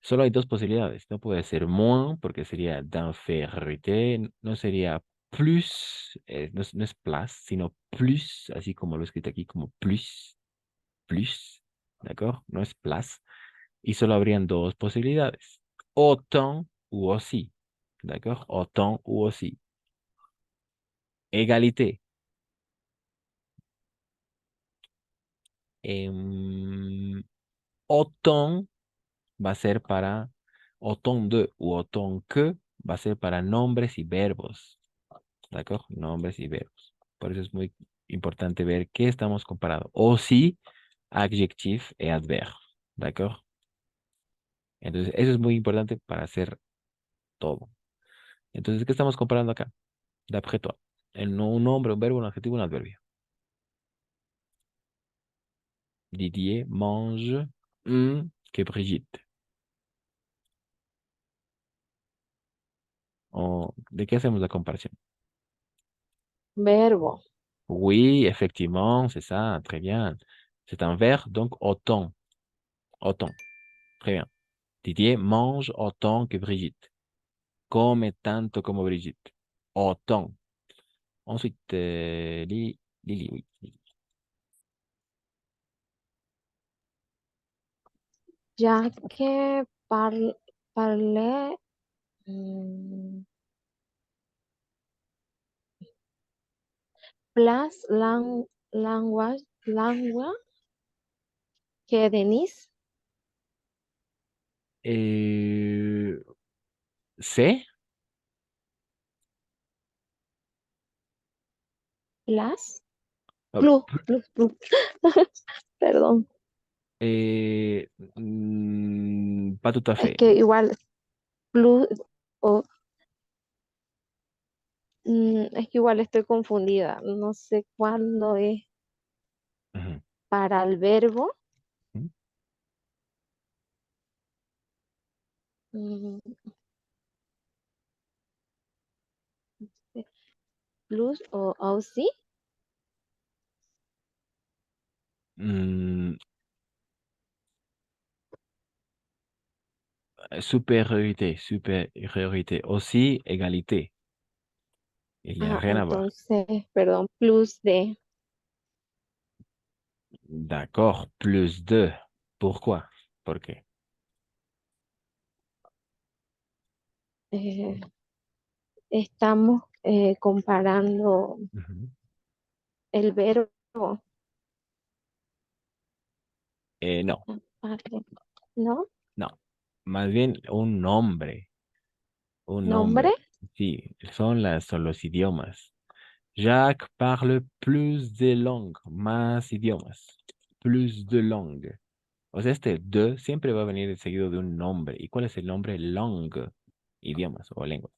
Solo hay dos posibilidades. No puede ser moins, porque sería d'infériorité. No sería plus, no es plus, sino plus, así como lo he escrito aquí, como plus, d'accord? No es plus. Y solo habrían dos posibilidades. Autant ou aussi, d'accord? Autant ou aussi. Égalité. Autant va a ser para autant de u autant que va a ser para nombres y verbos. ¿De acuerdo? Nombres y verbos. Por eso es muy Importante ver qué estamos comparando. Aussi, adjectif et adverbe. ¿D'accord? Entonces, eso es muy importante para hacer todo. Entonces, ¿qué estamos comparando acá? D'après toi. Un nombre, un verbo, un adjetivo, un adverbio. Didier mange que Brigitte. ¿De qué hacemos la comparación? Verbo. Oui, effectivement, c'est ça, très bien. C'est un verbe, donc autant. Autant. Très bien. Didier mange autant que Brigitte. Come tanto como Brigitte. Autant. Ensuite, Lily, oui. Ya que parlé mm, plus lengua que Denise. ¿C? Plus. Ah, Plus. Perdón. Pas tout à Es fait. que igual plus o es que igual estoy confundida. No sé cuándo es Ujú, para el verbo. ujú. mm, Plus o sí. Mm, supériorité. Aussi, égalité. Il n'y a rien à voir. Entonces, perdón, plus de D'accord, plus 2. Pourquoi? ¿Por qué? eh, estamos comparando Ujú. el verbo. No, ¿No? no. Más bien un nombre. Un ¿Nombre? nombre. Sí, son los idiomas. Jacques parle plus de langues, más idiomas. Plus de langues. O sea, este de siempre va a venir seguido de un nombre. ¿Y cuál es el nombre? Langue, idiomas o lengua.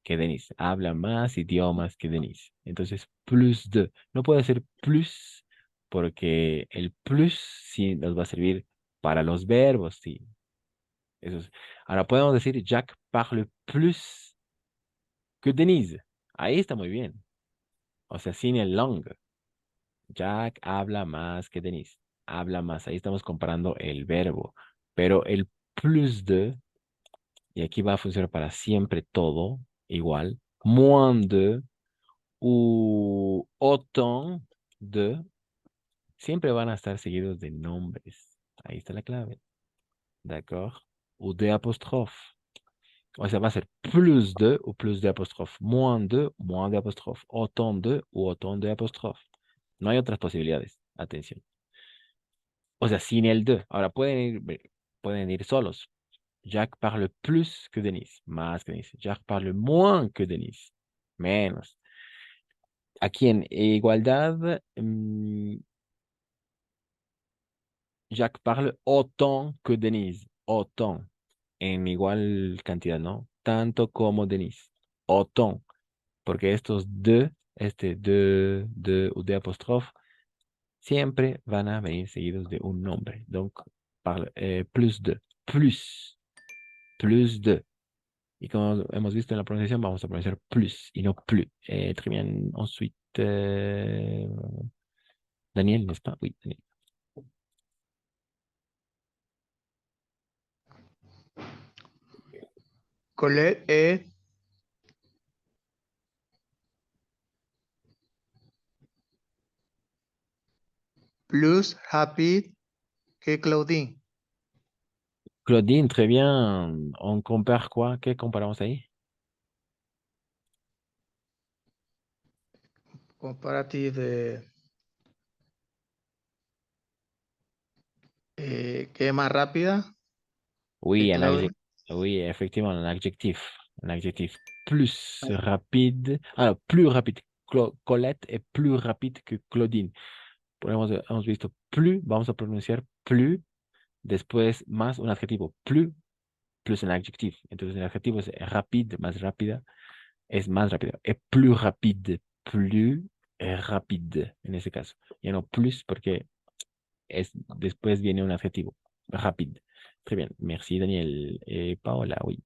Que Denise habla más idiomas que Denise. Entonces, plus de. No puede ser plus porque el plus sí nos va a servir para los verbos, sí. Ahora podemos decir Jacques parle plus que Denise. Ahí está muy bien. O sea, sin el langue. Jack habla más que Denise. Habla más. Ahí estamos comparando el verbo. Pero el plus de, y aquí va a funcionar para siempre todo igual. Moins de ou autant de, siempre van a estar seguidos de nombres. Ahí está la clave. D'accord? Ou de apostrophe. O sea, va a ser plus de ou plus de apostrophe. Moins de apostrophe. Autant de ou autant de apostrophe. No hay otras posibilidades. Atención. O sea, sin el de. Ahora pueden ir solos. Jack parle plus que Denise. Más que Denise. Jack parle moins que Denise. Menos. Aquí en igualdad, Jack parle autant que Denise. Autant. En igual cantidad, ¿no? Tanto como Denise. Autant. Porque estos de o de apóstrofe, siempre van a venir seguidos de un nombre. Donc, plus de. Plus de. Y como hemos visto en la pronunciación, vamos a pronunciar plus y no plus. Très bien. Ensuite, Daniel, n'est-ce pas? Oui, Daniel. Colette est plus rapide que Claudine. Claudine, très bien. On compare quoi? ¿Qué comparamos ahí? Comparative que es más rápida que Oui, Claudine. oui, effectivement, un adjectif. Un adjectif plus rapide. Alors, plus rapide Colette est plus rapide que Claudine. Hemos visto plus, vamos a pronunciar plus, después más un adjetivo, plus un adjetivo. Entonces el adjetivo es rapide, más rápida, es más rápida. Es plus rapide en ese caso. Ya no plus porque después viene un adjetivo, rapide. Très bien, merci Daniel. Paola, oui.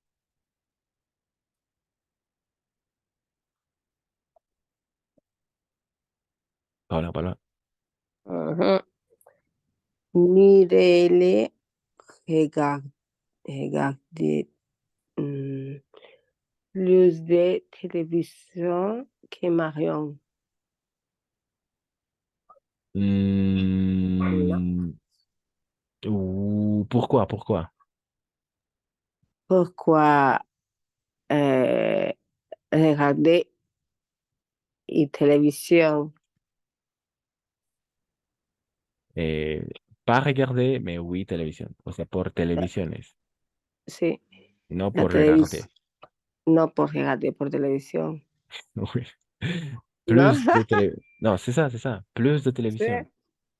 Paola. Ajá. Mirele regarder plus de télévision que Marion. Mm, pourquoi? Pourquoi regarder y télévision? Eh, Pas regarder, mais oui, televisión. O sea, por televisiones, Sí, no la por regarder. televisión. No por regarder por televisión. Oui. ¿No? Non, c'est ça. Plus de Sí. télévision. Ya.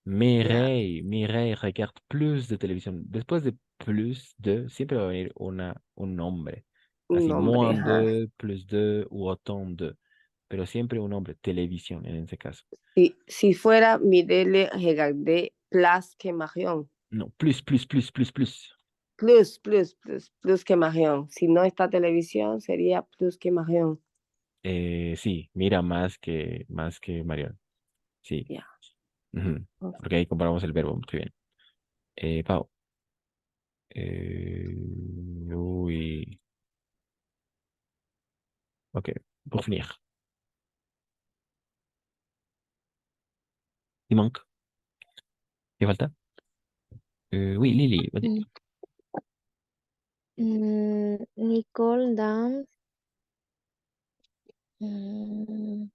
Mireille regarde plus de televisión. Después de plus de, siempre va a venir un nombre. Un Así, nombre, moins ajá. de, plus de, u autant de. Pero siempre un nombre, televisión en ese caso. Si fuera Mirele regarder plus que Marion. No, plus. Plus que Marion. Si no está televisión, sería plus que Marion. Sí, mira más que Marion. Sí. Ya. Ujú. Porque ahí comparamos el verbo. Muy bien. Pau. Oui. Ok. Pour finir. Il manque. ¿Qué falta? Oui, Lily. Vas-y. Nicole dance. mm,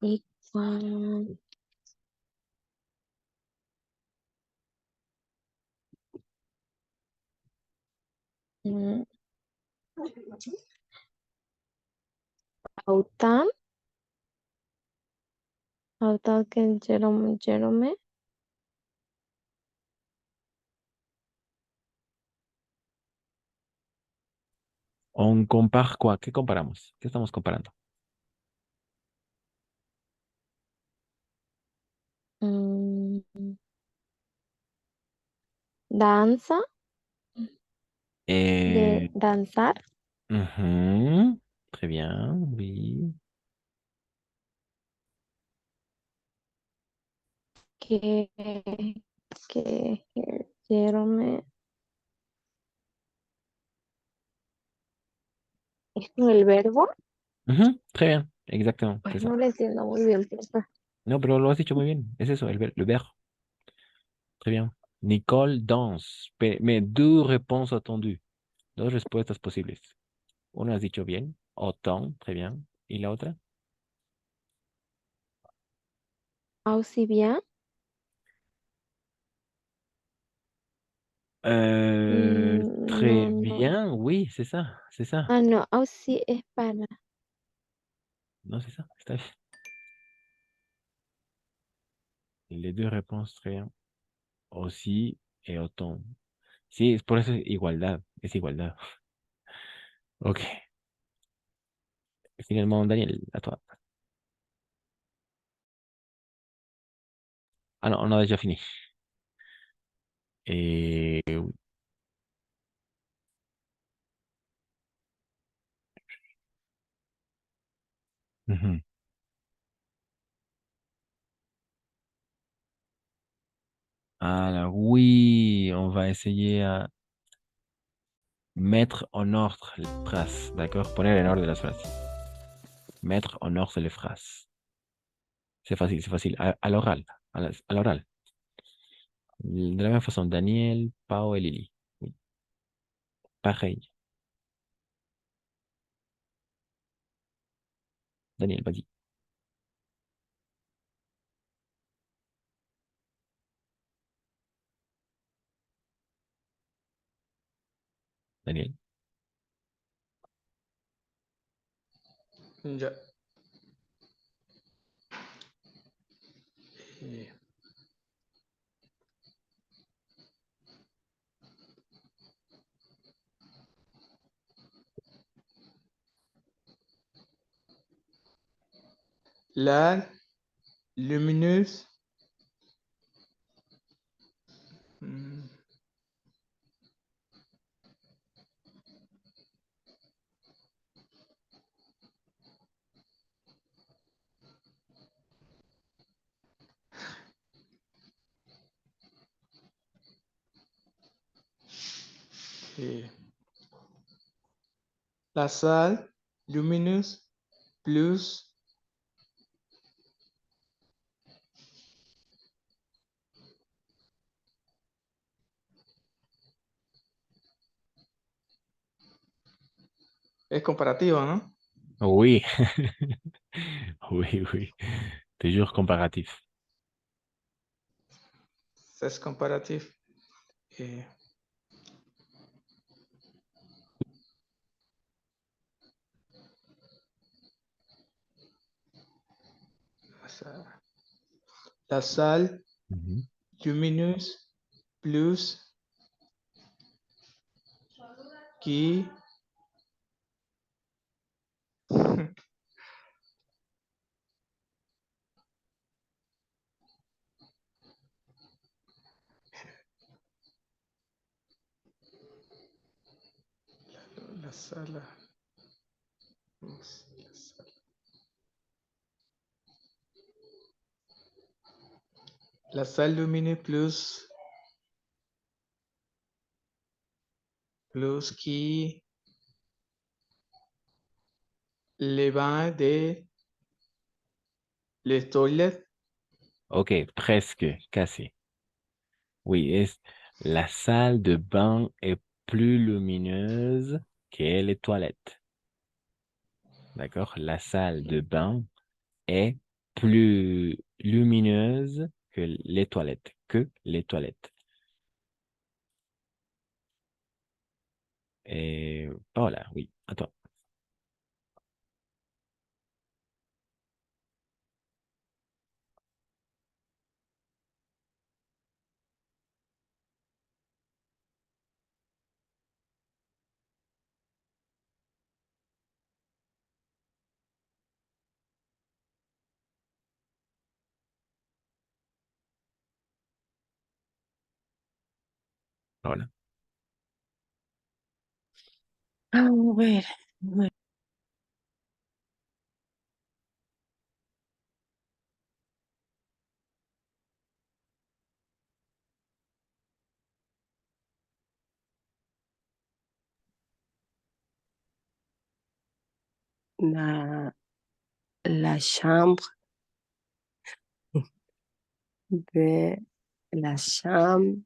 Nicole, mm, autant, autant que Jerome. On compare quoi? ¿Qué comparamos? ¿Qué estamos comparando? mm, Danza, de Eh, danzar. ujú. Très bien, oui. Que, que Jerome. ¿Es con el verbo? Ujú, très bien, exactement, Pues c'est no ça. lo entiendo muy bien, porfa. No, pero lo has dicho muy bien. Es eso, le verbe. Très bien. Nicole danse. Mais deux réponses attendues. Dos respuestas posibles. Una has dicho bien. Autant, très bien. ¿Y la otra? Aussi bien. Très No, no. bien, oui, c'est ça, c'est ça. Ah, no, aussi es para. Non, c'est ça, está bien. Les deux réponses, très bien. Aussi et autant. Sí, es por eso es igualdad, es igualdad. Ok. Finalement, Daniel, à toi. Ah non, on a déjà fini. Et mhm. Alors oui, on va essayer à mettre en ordre les phrases, d'accord? Poner en ordre las frases. Mettre en ordre les phrases. C'est facile. À l'oral, à l'oral. De la même façon, Daniel, Pau et Lily. Oui, pareil. Daniel, vas-y. Daniel. Ya. Eh, La lumineuse. Mm, eh, La salle lumineuse plus es comparativo, ¿no? Oui. Oui, oui. Toujours comparatif. Es comparativo. Eh, la salle Mhm. lumineuse plus qui la sala. La salle lumineuse plus qui les bains de les toilettes. Ok, presque, casi. Oui, la salle de bain est plus lumineuse que les toilettes. D'accord? La salle de bain est plus lumineuse que les toilettes. Que les toilettes. Et voilà, oui. Attends. Voilà. A ver, bueno, la chambre de la chambre.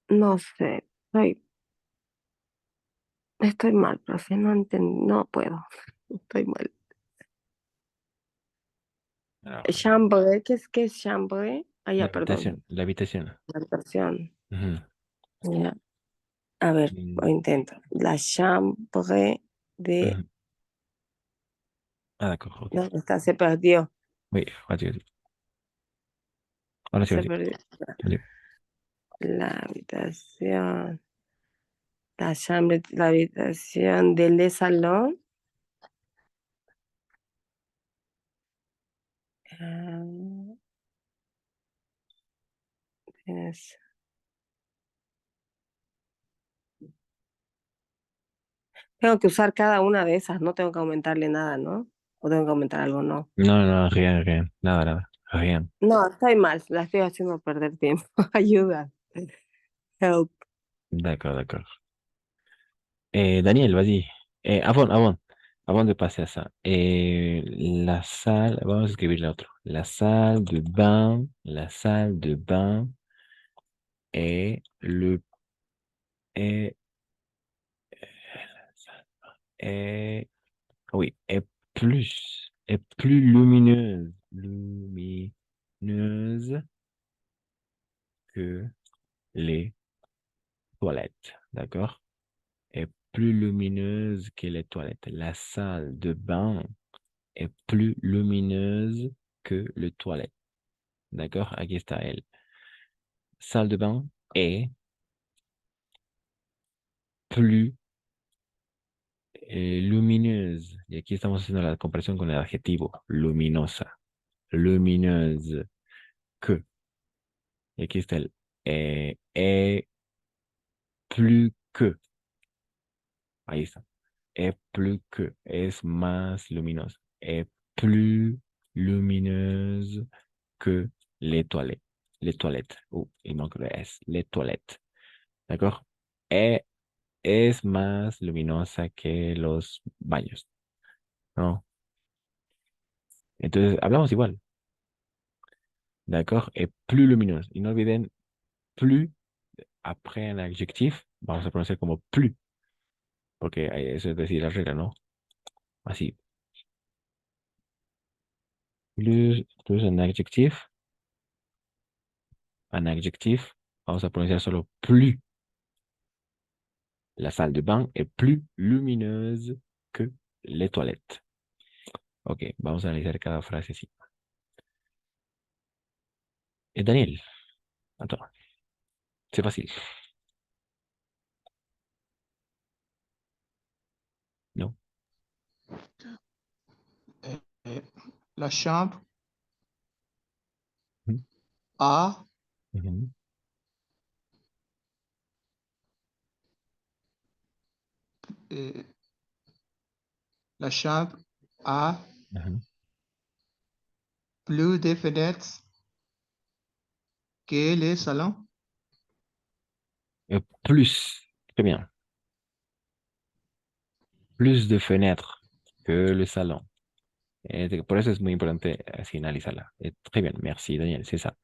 No sé, estoy mal, profe, no puedo, estoy mal. Alors, Chambre, qué es chambre? Ah, ya, perdón, l'habitation. L'habitation. la habitación. Mhm. Ya. A ver, Mm, lo intento. La chambre de... mhm. Ah, d'accord, ok. ¿Dónde está? Se perdió. Oui, vas-y, vas-y. Ahora sí, Se vas-y. perdió. Vas-y. La habitación. La chambre, la habitación del salón. Ah, es- Tengo que usar cada una de esas, no tengo que aumentarle nada, ¿no? O tengo que aumentar algo, no. No, no, rien, rien. Nada, nada. Rien. No, estoy mal, la estoy haciendo perder tiempo. Ayuda. Help. D'accord, d'accord. Daniel, vas-y. Avant de passer à ça. La salle, vamos a escribirle otro. La salle de bain, est le est, est oui est plus lumineuse que les toilettes, d'accord? Est plus lumineuse que les toilettes. La salle de bain est plus lumineuse que les toilettes. D'accord? Aquí está el salle de bain est plus lumineuse. Y aquí estamos haciendo la comparación con el adjetivo luminosa. Lumineuse que. Y aquí está el plus que. Ahí está. Est plus que. Es más luminosa. Est plus lumineuse que les toilettes. Les toilettes. Oh, il manque le S. Les toilettes. ¿D'accord? Es más luminosa que los baños. ¿No? Entonces, hablamos igual. ¿D'accord? Est plus lumineuse. Y no olviden, plus, après un adjectif, vamos a pronunciar como plus. Porque eso es decir la regla, ¿no? Así. Plus un adjectif. Un adjectif. Vamos a pronunciar solo plus. La salle de bain est plus lumineuse que les toilettes. Ok, vamos a analizar cada frase así. Daniel, attends. C'est facile. Non? La chambre Mhm. a Mhm. euh, la chambre a Mhm. plus de fenêtres que le salon. Plus, très bien. Plus de fenêtres que le salon. Por eso es muy importante así analizarla. Très bien, merci Daniel, c'est ça.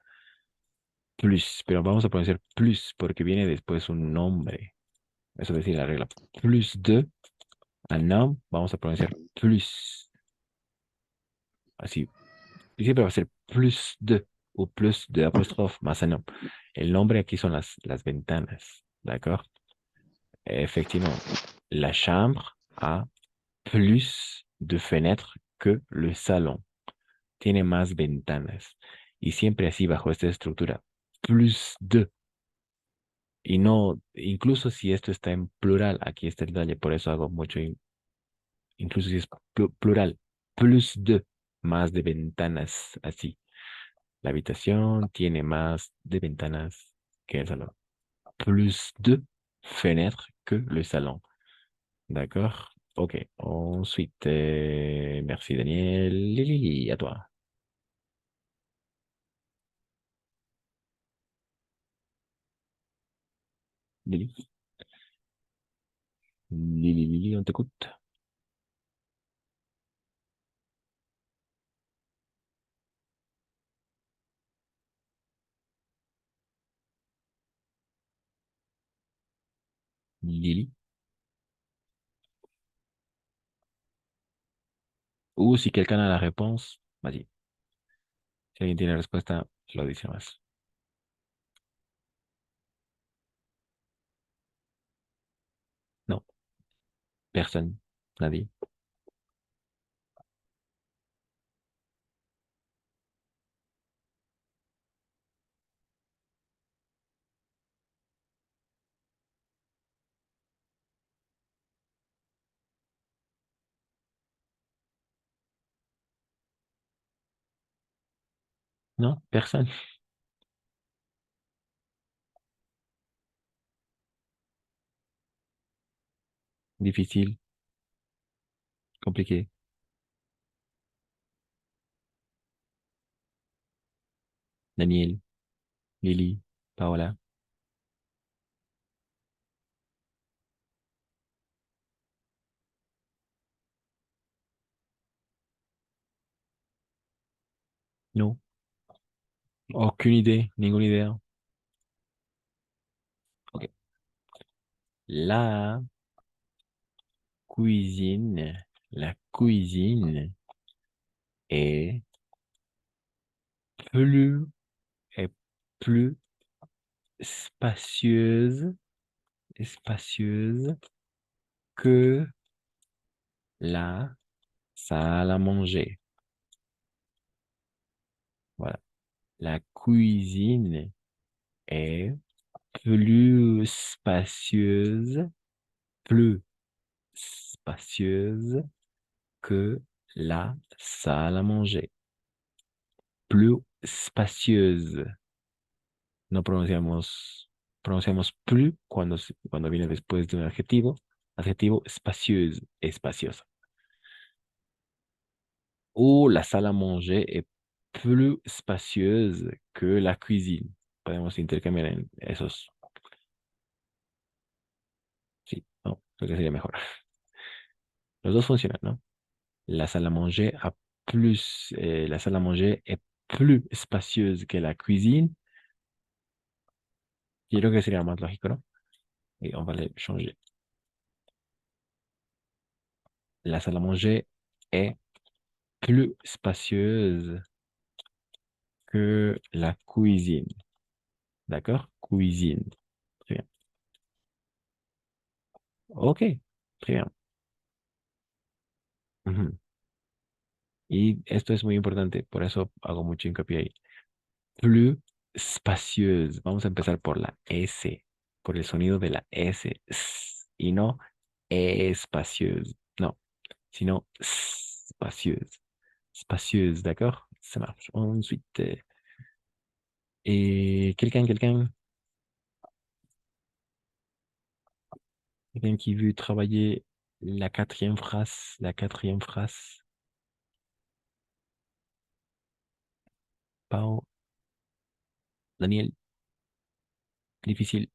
Plus, pero vamos a pronunciar plus porque viene después un nombre. Eso es decir la regla. Plus de, un nombre, vamos a pronunciar plus. Así. Y siempre va a ser plus de o plus de apóstrofe más un nombre. El nombre aquí son las ventanas. ¿D'accord? Effectivement, la chambre a plus de fenêtres que le salon. Tiene más ventanas. Y siempre así bajo esta estructura. Plus de. Y no, incluso si esto está en plural, aquí está el detalle, por eso hago mucho, incluso si es plural, plus de, más de ventanas, así. La habitación tiene más de ventanas que el salón. Plus de fenêtres que le salon. D'accord? Ok. Ensuite, merci Daniel. Lily, à toi. Lily. Lily, on t'écoute. Lily. Ou si quelqu'un a la réponse, vas-y. Si alguien tiene la respuesta, lo dice más. No, personne. Nadie. Non, personne. Difficile, compliqué. Daniel, Lily, Paola. No, aucune idée, ninguna idea. La cuisine, la cuisine est plus, est plus spacieuse, spacieuse que la salle à manger. Voilà. La cuisine est plus spacieuse que la salle à manger. Plus spacieuse. No pronunciamos plus cuando viene después de un adjetivo. Adjetivo spacieuse, espaciosa. Ou la salle à manger est plus spacieuse que la cuisine. Podemos intercambiar en esos. Sí, no, creo que sería mejor. Los dos funcionan, ¿no? La salle à manger la salle à manger est plus spacieuse que la cuisine. Yo creo que sería más lógico, ¿no? Et on va les changer. La salle à manger est plus spacieuse que la cuisine. D'accord? Cuisine. Très bien. Ok, très bien. Ujú. Y esto es muy importante, por eso hago mucho hincapié ahí. Plus spacieuse. Vamos a empezar por la S, por el sonido de la S. Y no espacieuse. No, sino spacieuse. Spacieuse, d'accord? Ça marche. Ensuite, et quelqu'un qui veut travailler la quatrième phrase, Pau, Daniel, difficile.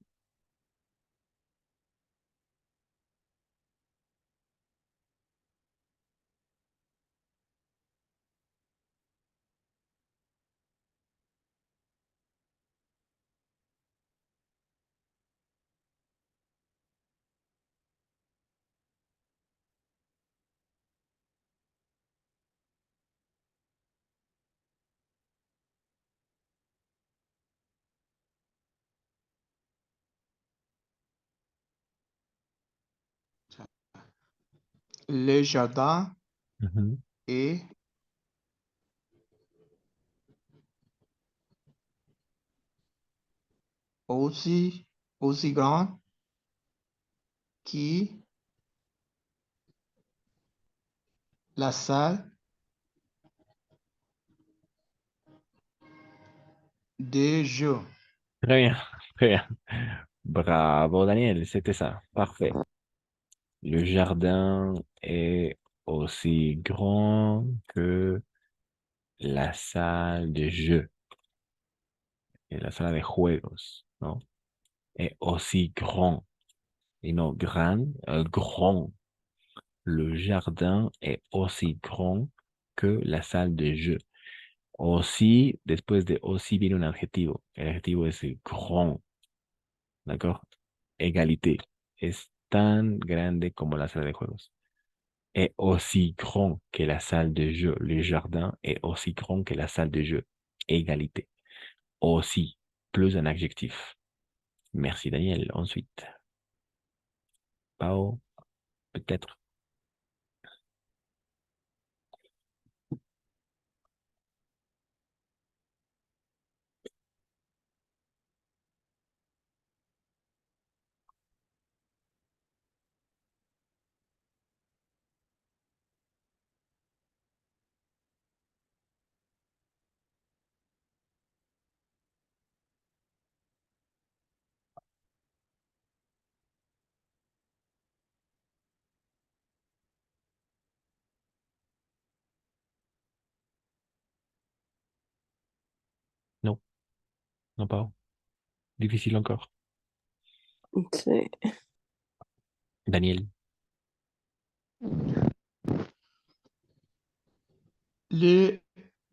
Le jardin Mhm. est aussi grand que la salle de jeu. Très bien, très bien. Bravo, Daniel, c'était ça. Parfait. Le jardin est aussi grand que la salle de jeu. Et la salle de juegos, ¿no? Est aussi grand. Et non grand, grand. Le jardin est aussi grand que la salle de jeu. Aussi, después de aussi viene un adjetivo. El adjetivo es el grand. ¿D'accord? Égalité. Es tan grande como la sala de juegos. Est aussi grand que la salle de jeu. Le jardin est aussi grand que la salle de jeu. Égalité. Aussi, plus un adjectif. Merci Daniel. Ensuite, Pao, peut-être. Non, non Pao. Difficile encore. Sí. Daniel. Le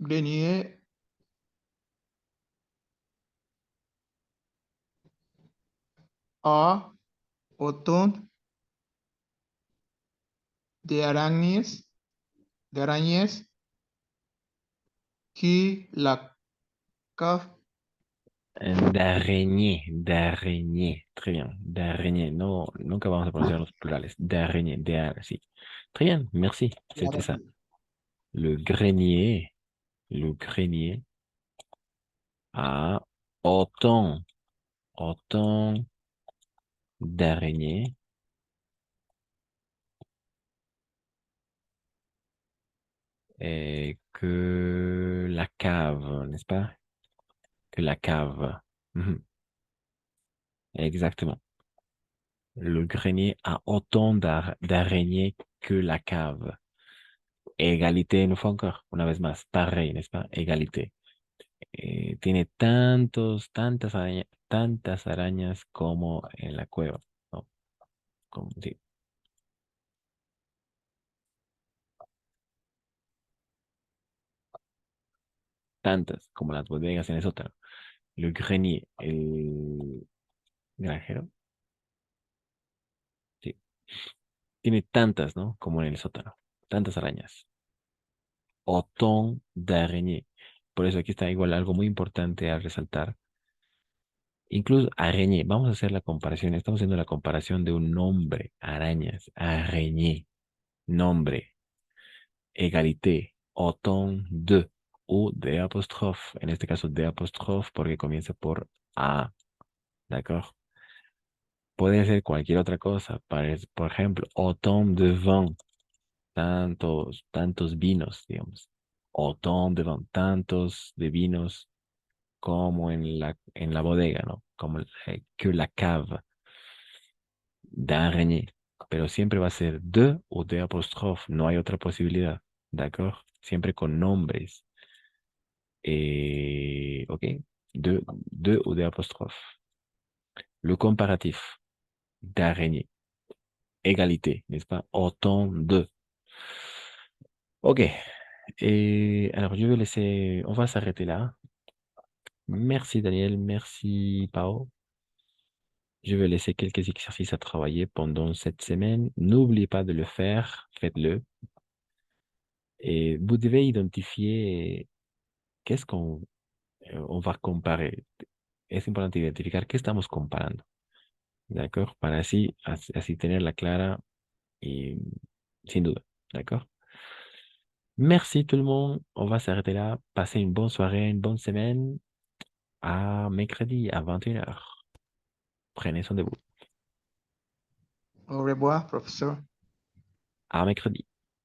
grenier a autant d'araignées que la cave. D'araignée. Très bien. D'araignée. No, nunca vamos a pronunciar los plurales. D'araignée. Sí. Très bien. Merci. C'était ça. Le grenier. Le grenier a autant d'araignées que la cave, n'est-ce pas? Que la cave. Mhm. Exactement. Le grenier a autant d'araignées que la cave. Égalité une fois encore, una vez más, pareil, n'est-ce pas? Égalité. Tiene tantas arañas como en la cueva, ¿no? Sí. Tantas como las bodegas en el sótano. Le grenier, el granjero, sí. Tiene tantas, ¿no? Como en el sótano. Tantas arañas. Autant d'araignées. Por eso aquí está igual algo muy importante a resaltar. Incluso arañé. Vamos a hacer la comparación. Estamos haciendo la comparación de un nombre. Arañas. Arañé. Nombre. Égalité. Autant de. O de apóstrofe. En este caso de apóstrofe porque comienza por A. ¿De acuerdo? Puede ser cualquier otra cosa. Por ejemplo, autant de vin. Tantos vinos, digamos. Autant de vin. Tantos de vinos como en la bodega, ¿no? Como que la cave d'araignée. Pero siempre va a ser de o de apóstrofe. No hay otra posibilidad. ¿De acuerdo? Siempre con nombres. ¿Ok? De ou de apóstrofe. Le comparatif d'araignée. Égalité, n'est-ce pas? Autant de. Ok. Alors, je vais laisser. On va s'arrêter là. Merci Daniel, merci Pao. Je vais laisser quelques exercices à travailler pendant cette semaine. N'oubliez pas de le faire, faites-le. Et vous devez identifier qu'est-ce qu'on on va comparer. Es importante identificar qué estamos comparando. ¿De acuerdo? Para así tenerla clara y sin duda. ¿De acuerdo? Merci tout le monde. On va s'arrêter là. Passez une bonne soirée, une bonne semaine. À mercredi à 21h. Prenez soin de vous. Au revoir, professeur. À mercredi.